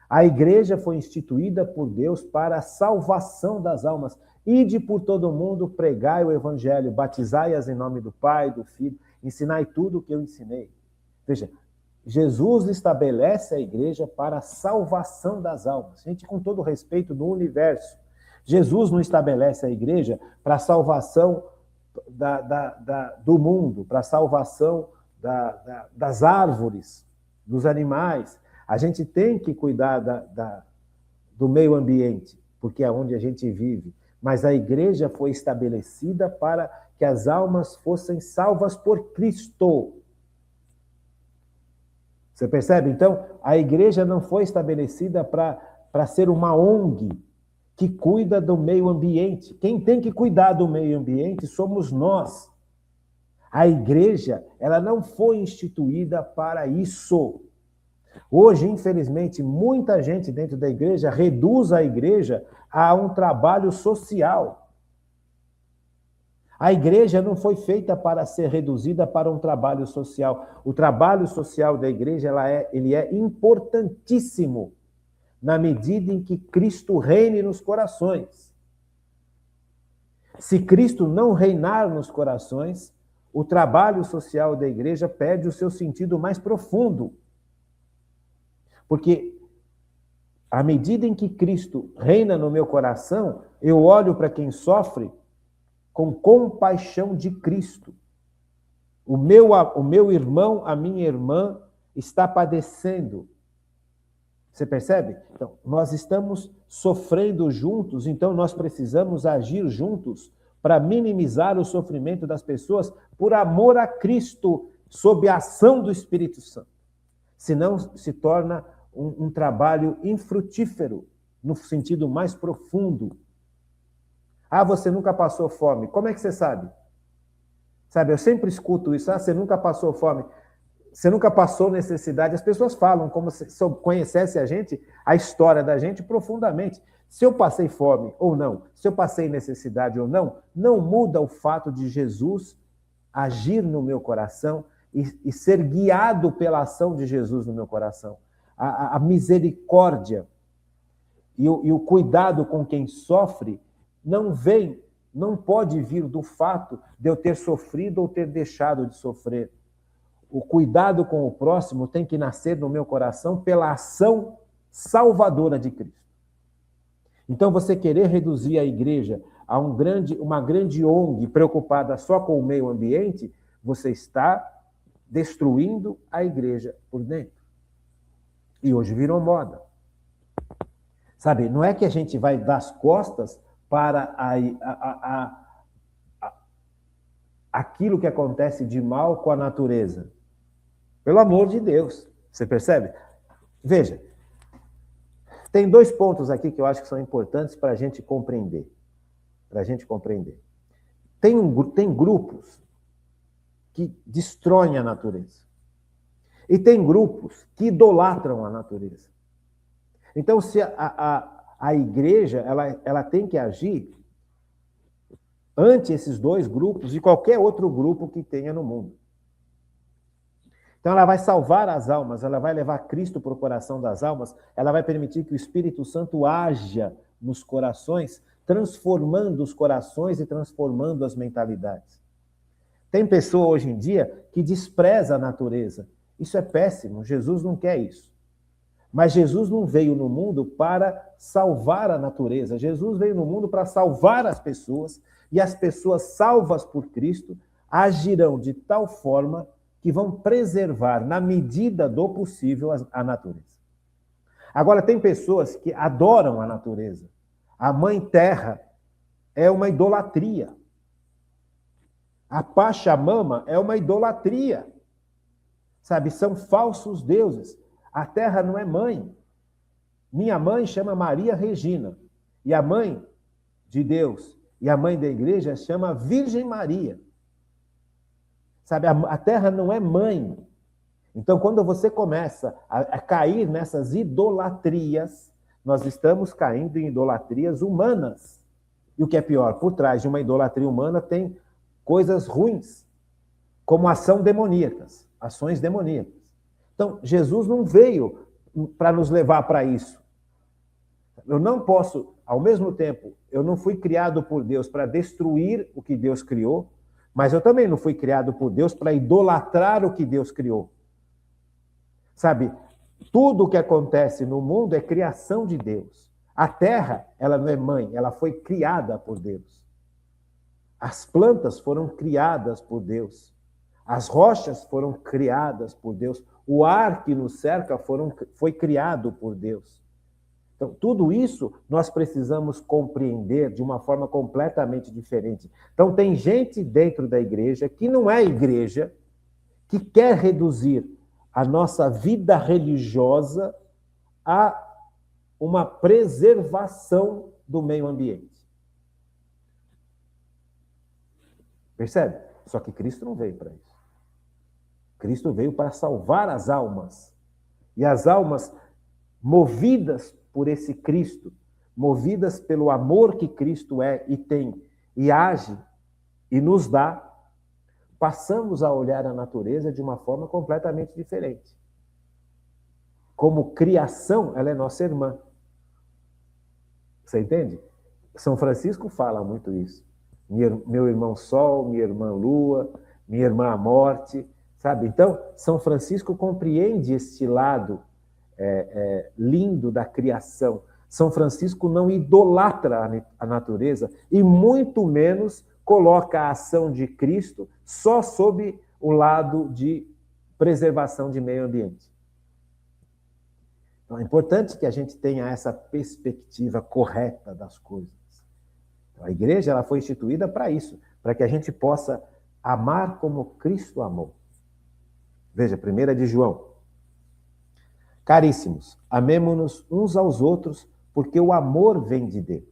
A igreja foi instituída por Deus para a salvação das almas. Ide por todo o mundo, pregai o evangelho, batizai-as em nome do Pai, do Filho, ensinai tudo o que eu ensinei. Veja, Jesus estabelece a igreja para a salvação das almas. Gente, com todo respeito do universo, Jesus não estabelece a igreja para a salvação do mundo, para a salvação das árvores, dos animais. A gente tem que cuidar do meio ambiente, porque é onde a gente vive. Mas a igreja foi estabelecida para que as almas fossem salvas por Cristo. Você percebe? Então, a igreja não foi estabelecida para ser uma ONG que cuida do meio ambiente. Quem tem que cuidar do meio ambiente somos nós. A igreja, ela não foi instituída para isso. Hoje, infelizmente, muita gente dentro da igreja reduz a igreja a um trabalho social. A igreja não foi feita para ser reduzida para um trabalho social. O trabalho social da igreja ele é importantíssimo na medida em que Cristo reine nos corações. Se Cristo não reinar nos corações, o trabalho social da igreja perde o seu sentido mais profundo. Porque à medida em que Cristo reina no meu coração, eu olho para quem sofre com compaixão de Cristo. O meu irmão, a minha irmã está padecendo. Você percebe? Então, nós estamos sofrendo juntos, então nós precisamos agir juntos para minimizar o sofrimento das pessoas por amor a Cristo, sob a ação do Espírito Santo. Senão se torna um trabalho infrutífero, no sentido mais profundo. Ah, você nunca passou fome. Como é que você sabe? Sabe, eu sempre escuto isso. Ah, você nunca passou fome. Você nunca passou necessidade. As pessoas falam como se eu conhecesse a história da gente profundamente. Se eu passei fome ou não, se eu passei necessidade ou não, não muda o fato de Jesus agir no meu coração e ser guiado pela ação de Jesus no meu coração. A misericórdia e o cuidado com quem sofre não pode vir do fato de eu ter sofrido ou ter deixado de sofrer. O cuidado com o próximo tem que nascer no meu coração pela ação salvadora de Cristo. Então, você querer reduzir a igreja a uma grande ONG preocupada só com o meio ambiente, você está destruindo a igreja por dentro. E hoje virou moda. Sabe, não é que a gente vai dar as costas para aquilo que acontece de mal com a natureza. Pelo amor de Deus, você percebe? Veja, tem 2 pontos aqui que eu acho que são importantes para a gente compreender. Tem grupos que destroem a natureza. E tem grupos que idolatram a natureza. Então, se a igreja ela tem que agir ante esses 2 grupos e qualquer outro grupo que tenha no mundo. Então ela vai salvar as almas, ela vai levar Cristo para o coração das almas, ela vai permitir que o Espírito Santo haja nos corações, transformando os corações e transformando as mentalidades. Tem pessoa hoje em dia que despreza a natureza. Isso é péssimo, Jesus não quer isso. Mas Jesus não veio no mundo para salvar a natureza. Jesus veio no mundo para salvar as pessoas, e as pessoas salvas por Cristo agirão de tal forma que vão preservar, na medida do possível, a natureza. Agora, tem pessoas que adoram a natureza. A Mãe Terra é uma idolatria. A Pachamama é uma idolatria. Sabe, são falsos deuses. A terra não é mãe. Minha mãe chama Maria Regina. E a mãe de Deus e a mãe da igreja chama Virgem Maria. Sabe, a terra não é mãe. Então, quando você começa a cair nessas idolatrias, nós estamos caindo em idolatrias humanas. E o que é pior, por trás de uma idolatria humana tem coisas ruins, como ações demoníacas. Então, Jesus não veio para nos levar para isso. Eu não posso, ao mesmo tempo, eu não fui criado por Deus para destruir o que Deus criou, mas eu também não fui criado por Deus para idolatrar o que Deus criou. Sabe, tudo o que acontece no mundo é criação de Deus. A terra, ela não é mãe, ela foi criada por Deus. As plantas foram criadas por Deus. As rochas foram criadas por Deus. O ar que nos cerca foi criado por Deus. Então, tudo isso nós precisamos compreender de uma forma completamente diferente. Então, tem gente dentro da igreja que não é igreja, que quer reduzir a nossa vida religiosa a uma preservação do meio ambiente. Percebe? Só que Cristo não veio para isso. Cristo veio para salvar as almas. E as almas movidas por esse Cristo, movidas pelo amor que Cristo é e tem, e age, e nos dá, passamos a olhar a natureza de uma forma completamente diferente. Como criação, ela é nossa irmã. Você entende? São Francisco fala muito isso. Meu irmão Sol, minha irmã Lua, minha irmã a Morte, sabe? Então, São Francisco compreende este lado lindo da criação. São Francisco não idolatra a natureza e muito menos coloca a ação de Cristo só sob o lado de preservação de meio ambiente. Então, é importante que a gente tenha essa perspectiva correta das coisas. Então, a igreja ela foi instituída para isso, para que a gente possa amar como Cristo amou. Veja, 1 de João. Caríssimos, amemo-nos uns aos outros, porque o amor vem de Deus.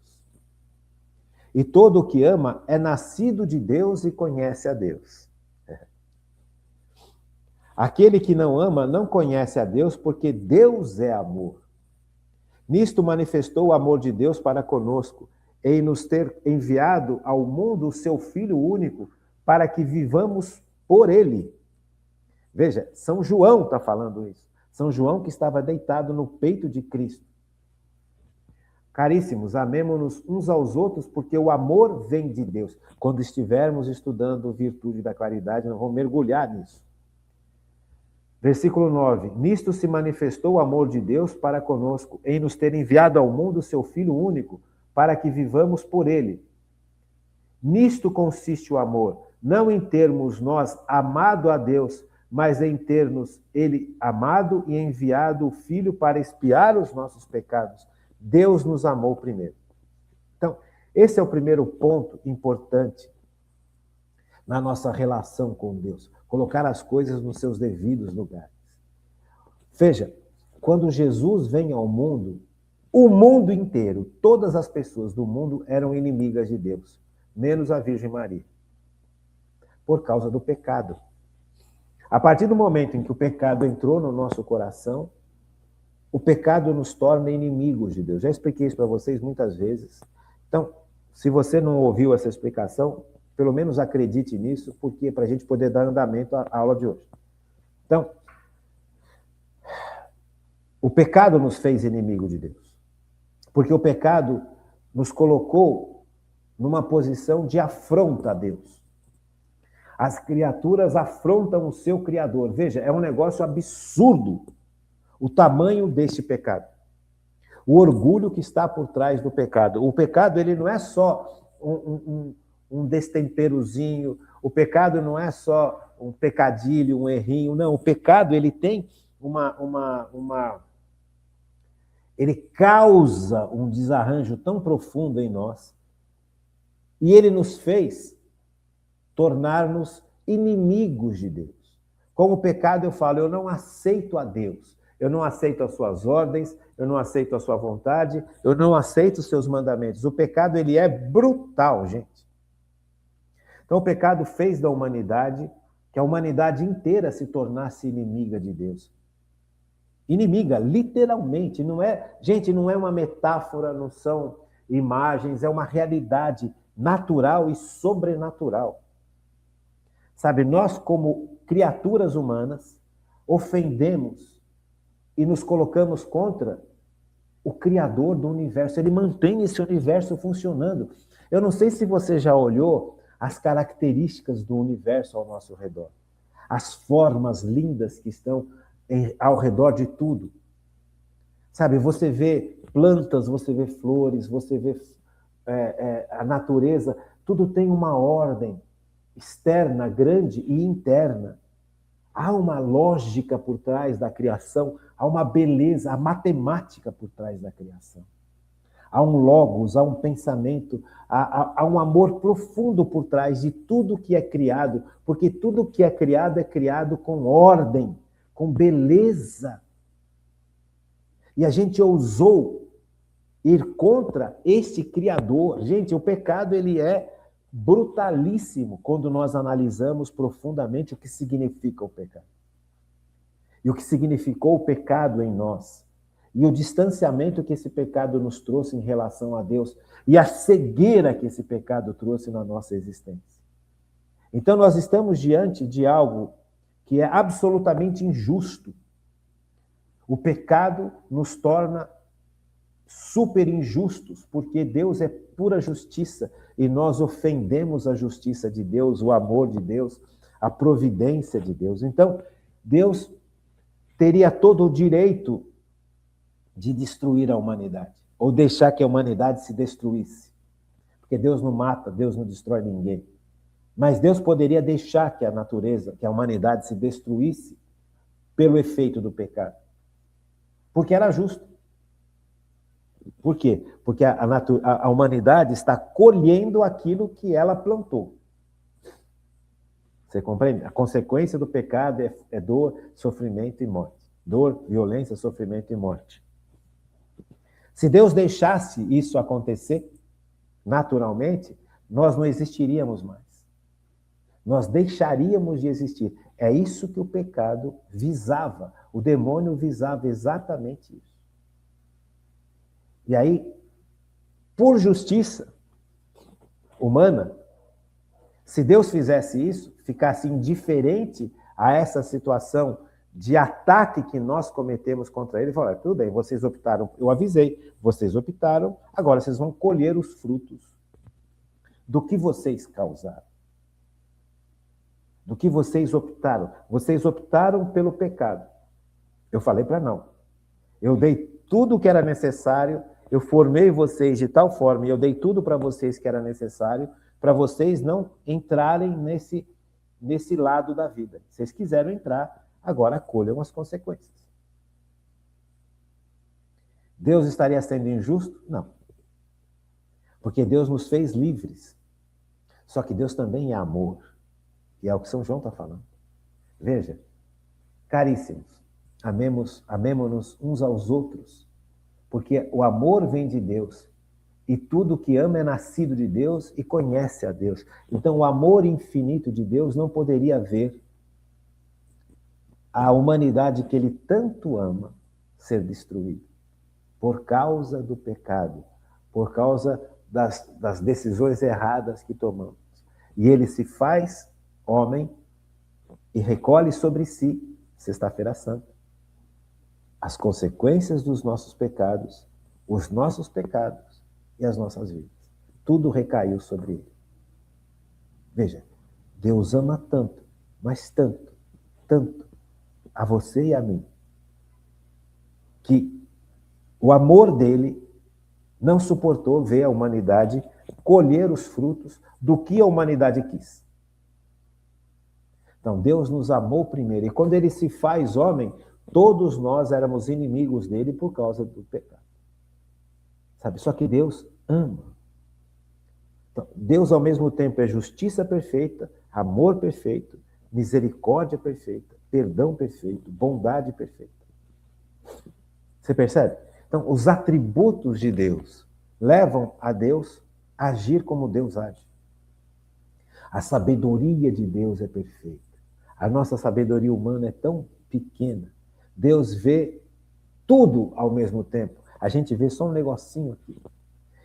E todo o que ama é nascido de Deus e conhece a Deus. Aquele que não ama não conhece a Deus, porque Deus é amor. Nisto manifestou o amor de Deus para conosco, em nos ter enviado ao mundo o seu Filho único, para que vivamos por ele. Veja, São João está falando isso. São João que estava deitado no peito de Cristo. Caríssimos, amemo-nos uns aos outros, porque o amor vem de Deus. Quando estivermos estudando Virtude da Caridade, nós vamos mergulhar nisso. Versículo 9. Nisto se manifestou o amor de Deus para conosco, em nos ter enviado ao mundo o seu Filho único, para que vivamos por ele. Nisto consiste o amor, não em termos nós amado a Deus, mas em ter-nos ele amado e enviado o Filho para expiar os nossos pecados. Deus nos amou primeiro. Então, esse é o primeiro ponto importante na nossa relação com Deus. Colocar as coisas nos seus devidos lugares. Veja, quando Jesus vem ao mundo, o mundo inteiro, todas as pessoas do mundo eram inimigas de Deus, menos a Virgem Maria, por causa do pecado. A partir do momento em que o pecado entrou no nosso coração, o pecado nos torna inimigos de Deus. Já expliquei isso para vocês muitas vezes. Então, se você não ouviu essa explicação, pelo menos acredite nisso, porque para a gente poder dar andamento à aula de hoje. Então, O pecado nos fez inimigo de Deus. Porque o pecado nos colocou numa posição de afronta a Deus. As criaturas afrontam o seu Criador. Veja, é um negócio absurdo o tamanho deste pecado. O orgulho que está por trás do pecado. O pecado, ele não é só um destemperozinho, o pecado não é só um pecadilho, um errinho, não. O pecado, ele tem ele causa um desarranjo tão profundo em nós, e ele nos fez tornar-nos inimigos de Deus. Com o pecado eu falo, eu não aceito a Deus, eu não aceito as suas ordens, eu não aceito a sua vontade, eu não aceito os seus mandamentos. O pecado, ele é brutal, gente. Então o pecado fez da humanidade que a humanidade inteira se tornasse inimiga de Deus. Inimiga, literalmente, não é, gente, não é uma metáfora, não são imagens, é uma realidade natural e sobrenatural. Sabe, nós como criaturas humanas ofendemos e nos colocamos contra o Criador do universo. Ele mantém esse universo funcionando. Eu não sei se você já olhou as características do universo ao nosso redor, as formas lindas que estão ao redor de tudo. Sabe, você vê plantas, você vê flores, você vê a natureza, tudo tem uma ordem externa, grande e interna. Há uma lógica por trás da criação, há uma beleza, há matemática por trás da criação. Há um logos, há um pensamento, há um amor profundo por trás de tudo que é criado, porque tudo que é criado com ordem, com beleza. E a gente ousou ir contra este Criador. Gente, o pecado, ele é brutalíssimo quando nós analisamos profundamente o que significa o pecado. E o que significou o pecado em nós. E o distanciamento que esse pecado nos trouxe em relação a Deus. E a cegueira que esse pecado trouxe na nossa existência. Então nós estamos diante de algo que é absolutamente injusto. O pecado nos torna super injustos, porque Deus é pura justiça e nós ofendemos a justiça de Deus, o amor de Deus, a providência de Deus. Então, Deus teria todo o direito de destruir a humanidade, ou deixar que a humanidade se destruísse. Porque Deus não mata, Deus não destrói ninguém. Mas Deus poderia deixar que a natureza, que a humanidade se destruísse pelo efeito do pecado. Porque era justo. Por quê? Porque a humanidade está colhendo aquilo que ela plantou. Você compreende? A consequência do pecado é dor, sofrimento e morte. Dor, violência, sofrimento e morte. Se Deus deixasse isso acontecer, naturalmente, nós não existiríamos mais. Nós deixaríamos de existir. É isso que o pecado visava. O demônio visava exatamente isso. E aí, por justiça humana, se Deus fizesse isso, ficasse indiferente a essa situação de ataque que nós cometemos contra ele, falar, tudo bem, vocês optaram, eu avisei, vocês optaram, agora vocês vão colher os frutos do que vocês causaram. Do que vocês optaram. Vocês optaram pelo pecado. Eu falei para não. Eu dei tudo o que era necessário, eu formei vocês de tal forma, e eu dei tudo para vocês que era necessário, para vocês não entrarem nesse lado da vida. Vocês quiseram entrar, agora colham as consequências. Deus estaria sendo injusto? Não. Porque Deus nos fez livres. Só que Deus também é amor. E é o que São João está falando. Veja, caríssimos, amemo-nos uns aos outros, porque o amor vem de Deus, e tudo que ama é nascido de Deus e conhece a Deus. Então o amor infinito de Deus não poderia ver a humanidade que ele tanto ama ser destruída, por causa do pecado, por causa das decisões erradas que tomamos. E ele se faz homem e recolhe sobre si, Sexta-feira Santa. as consequências dos nossos pecados, os nossos pecados e as nossas vidas. Tudo recaiu sobre ele. Veja, Deus ama tanto, mas tanto, tanto, a você e a mim, que o amor dele não suportou ver a humanidade colher os frutos do que a humanidade quis. Então, Deus nos amou primeiro. E quando ele se faz homem, todos nós éramos inimigos dele por causa do pecado. Sabe? Só que Deus ama. Então, Deus, ao mesmo tempo, é justiça perfeita, amor perfeito, misericórdia perfeita, perdão perfeito, bondade perfeita. Você percebe? Então, os atributos de Deus levam a Deus a agir como Deus age. A sabedoria de Deus é perfeita. A nossa sabedoria humana é tão pequena. Deus vê tudo ao mesmo tempo. A gente vê só um negocinho aqui.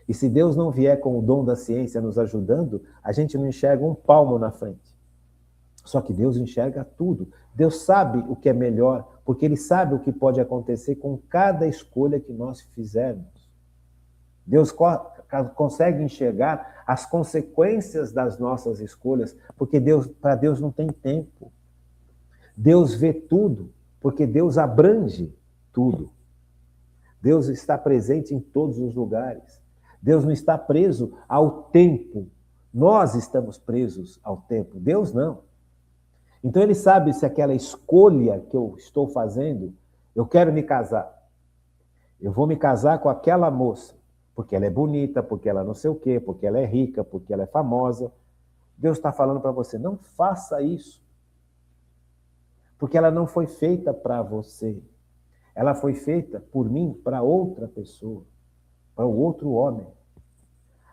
E se Deus não vier com o dom da ciência nos ajudando, a gente não enxerga um palmo na frente. Só que Deus enxerga tudo. Deus sabe o que é melhor, porque Ele sabe o que pode acontecer com cada escolha que nós fizermos. Deus consegue enxergar as consequências das nossas escolhas, porque para Deus não tem tempo. Deus vê tudo, porque Deus abrange tudo. Deus está presente em todos os lugares. Deus não está preso ao tempo. Nós estamos presos ao tempo. Deus não. Então ele sabe se aquela escolha que eu estou fazendo, eu quero me casar. Eu vou me casar com aquela moça, porque ela é bonita, porque ela não sei o quê, porque ela é rica, porque ela é famosa. Deus está falando para você, não faça isso. Porque ela não foi feita para você. Ela foi feita por mim para outra pessoa, para o outro homem.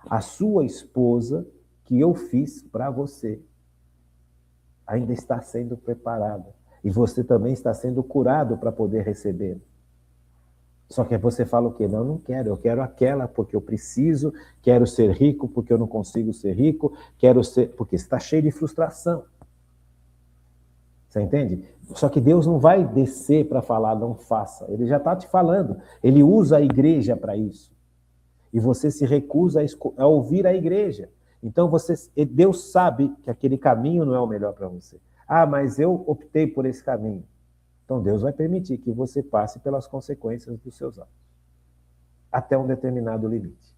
A sua esposa, que eu fiz para você, ainda está sendo preparada. E você também está sendo curado para poder receber. Só que você fala o quê? Não, não quero. Eu quero aquela porque eu preciso, quero ser rico porque eu não consigo ser rico, quero ser... Porque você está cheio de frustração. Você entende? Só que Deus não vai descer para falar, não faça. Ele já está te falando. Ele usa a igreja para isso. E você se recusa a ouvir a igreja. Então, Deus sabe que aquele caminho não é o melhor para você. Ah, mas eu optei por esse caminho. Então, Deus vai permitir que você passe pelas consequências dos seus atos. Até um determinado limite.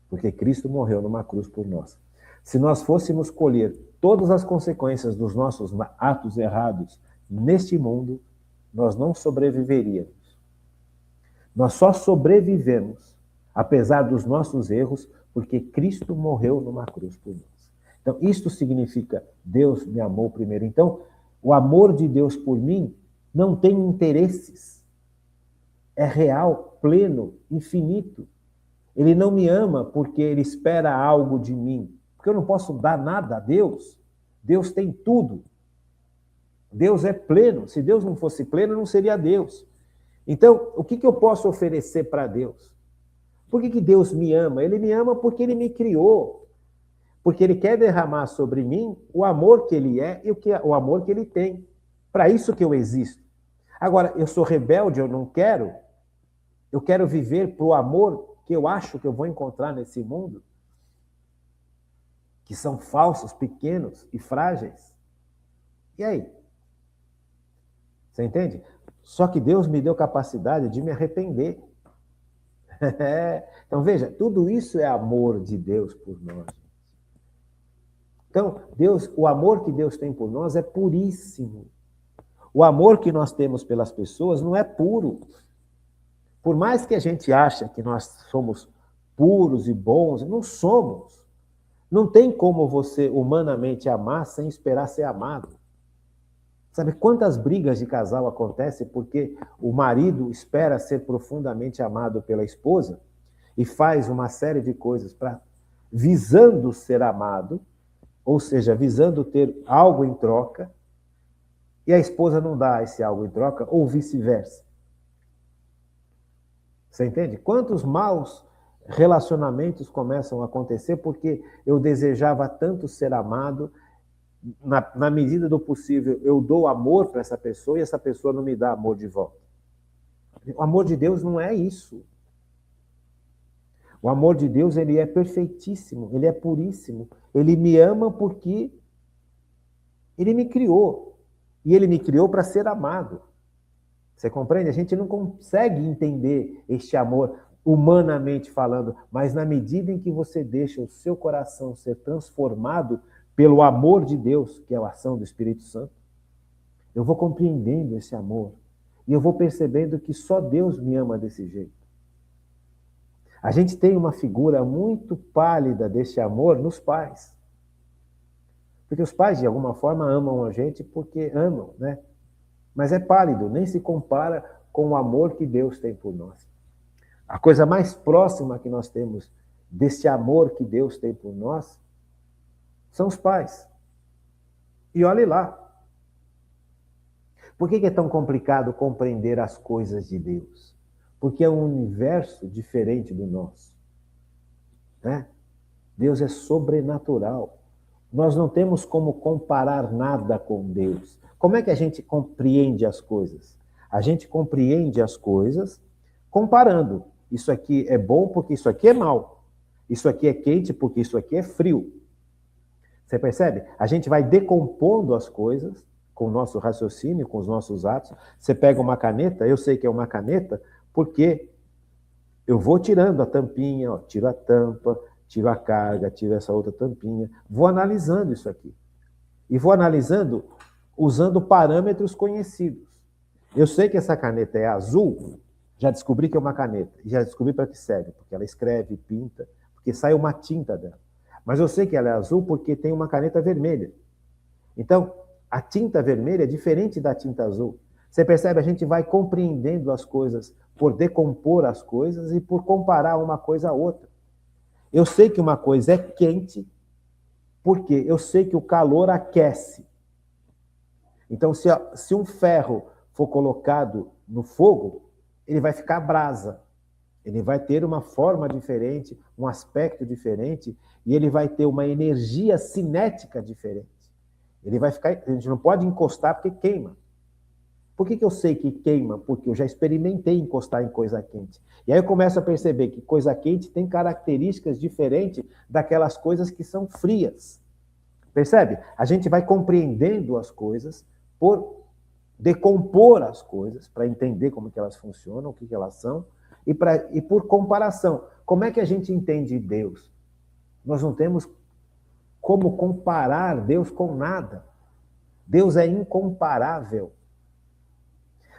Porque Cristo morreu numa cruz por nós. Se nós fôssemos colher todas as consequências dos nossos atos errados neste mundo, nós não sobreviveríamos. Nós só sobrevivemos, apesar dos nossos erros, porque Cristo morreu numa cruz por nós. Então, isto significa Deus me amou primeiro. Então, o amor de Deus por mim não tem interesses. É real, pleno, infinito. Ele não me ama porque ele espera algo de mim. Porque eu não posso dar nada a Deus. Deus tem tudo. Deus é pleno. Se Deus não fosse pleno, não seria Deus. Então, o que eu posso oferecer para Deus? Por que Deus me ama? Ele me ama porque Ele me criou. Porque Ele quer derramar sobre mim o amor que Ele é e o amor que Ele tem. Para isso que eu existo. Agora, eu sou rebelde, eu não quero. Eu quero viver para o amor que eu acho que eu vou encontrar nesse mundo. Que são falsos, pequenos e frágeis. E aí? Você entende? Só que Deus me deu capacidade de me arrepender. Então, veja, tudo isso é amor de Deus por nós. Então, o amor que Deus tem por nós é puríssimo. O amor que nós temos pelas pessoas não é puro. Por mais que a gente ache que nós somos puros e bons, não somos. Não tem como você humanamente amar sem esperar ser amado. Sabe quantas brigas de casal acontecem porque o marido espera ser profundamente amado pela esposa e faz uma série de coisas visando ser amado, ou seja, visando ter algo em troca, e a esposa não dá esse algo em troca, ou vice-versa. Você entende? Quantos maus relacionamentos começam a acontecer porque eu desejava tanto ser amado, na medida do possível eu dou amor para essa pessoa e essa pessoa não me dá amor de volta. O amor de Deus não é isso. O amor de Deus, ele é perfeitíssimo, ele é puríssimo. Ele me ama porque ele me criou. E ele me criou para ser amado. Você compreende? A gente não consegue entender este amor humanamente falando, mas na medida em que você deixa o seu coração ser transformado pelo amor de Deus, que é a ação do Espírito Santo, eu vou compreendendo esse amor. E eu vou percebendo que só Deus me ama desse jeito. A gente tem uma figura muito pálida desse amor nos pais. Porque os pais, de alguma forma, amam a gente porque amam, né? Mas é pálido, nem se compara com o amor que Deus tem por nós. A coisa mais próxima que nós temos desse amor que Deus tem por nós são os pais. E olhe lá. Por que é tão complicado compreender as coisas de Deus? Porque é um universo diferente do nosso. Né? Deus é sobrenatural. Nós não temos como comparar nada com Deus. Como é que a gente compreende as coisas? A gente compreende as coisas comparando. Isso aqui é bom porque isso aqui é mal. Isso aqui é quente porque isso aqui é frio. Você percebe? A gente vai decompondo as coisas com o nosso raciocínio, com os nossos atos. Você pega uma caneta, eu sei que é uma caneta, porque eu vou tirando a tampinha, ó, tiro a tampa, tiro a carga, tiro essa outra tampinha, vou analisando isso aqui. E vou analisando usando parâmetros conhecidos. Eu sei que essa caneta é azul, já descobri que é uma caneta, e já descobri para que serve, porque ela escreve, pinta, porque sai uma tinta dela. Mas eu sei que ela é azul porque tem uma caneta vermelha. Então, a tinta vermelha é diferente da tinta azul. Você percebe? A gente vai compreendendo as coisas por decompor as coisas e por comparar uma coisa a outra. Eu sei que uma coisa é quente porque eu sei que o calor aquece. Então, se um ferro for colocado no fogo, ele vai ficar brasa. Ele vai ter uma forma diferente, um aspecto diferente, e ele vai ter uma energia cinética diferente. Ele vai ficar, a gente não pode encostar porque queima. Por que eu sei que queima? Porque eu já experimentei encostar em coisa quente. E aí eu começo a perceber que coisa quente tem características diferentes daquelas coisas que são frias. Percebe? A gente vai compreendendo as coisas por decompor as coisas, para entender como que elas funcionam, o que elas são, e por comparação. Como é que a gente entende Deus? Nós não temos como comparar Deus com nada. Deus é incomparável.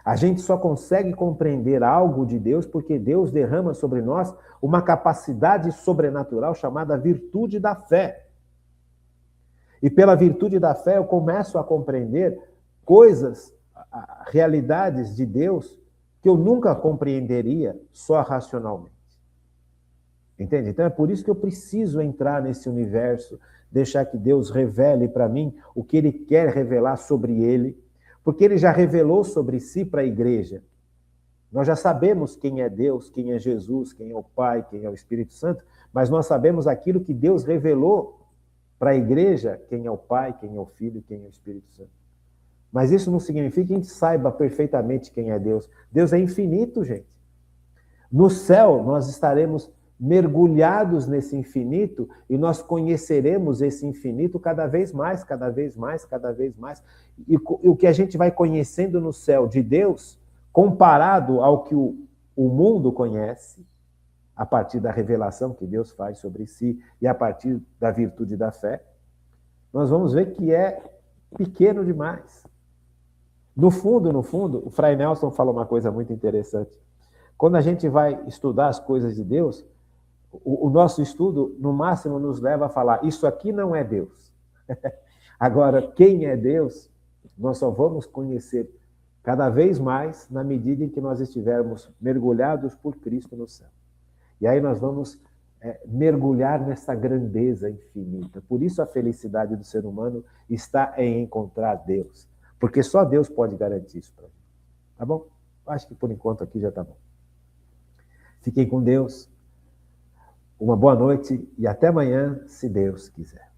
A gente só consegue compreender algo de Deus porque Deus derrama sobre nós uma capacidade sobrenatural chamada virtude da fé. E pela virtude da fé eu começo a compreender coisas, realidades de Deus que eu nunca compreenderia só racionalmente. Entende? Então é por isso que eu preciso entrar nesse universo, deixar que Deus revele para mim o que Ele quer revelar sobre Ele, porque Ele já revelou sobre si para a igreja. Nós já sabemos quem é Deus, quem é Jesus, quem é o Pai, quem é o Espírito Santo, mas nós sabemos aquilo que Deus revelou para a igreja, quem é o Pai, quem é o Filho, quem é o Espírito Santo. Mas isso não significa que a gente saiba perfeitamente quem é Deus. Deus é infinito, gente. No céu, nós estaremos mergulhados nesse infinito e nós conheceremos esse infinito cada vez mais, cada vez mais, cada vez mais. E o que a gente vai conhecendo no céu de Deus, comparado ao que o mundo conhece, a partir da revelação que Deus faz sobre si e a partir da virtude da fé, nós vamos ver que é pequeno demais. No fundo, o Frei Nelson fala uma coisa muito interessante. Quando a gente vai estudar as coisas de Deus, o nosso estudo, no máximo, nos leva a falar, isso aqui não é Deus. Agora, quem é Deus, nós só vamos conhecer cada vez mais na medida em que nós estivermos mergulhados por Cristo no céu. E aí nós vamos mergulhar nessa grandeza infinita. Por isso a felicidade do ser humano está em encontrar Deus. Porque só Deus pode garantir isso para a gente. Tá bom? Acho que por enquanto aqui já tá bom. Fiquem com Deus. Uma boa noite e até amanhã, se Deus quiser.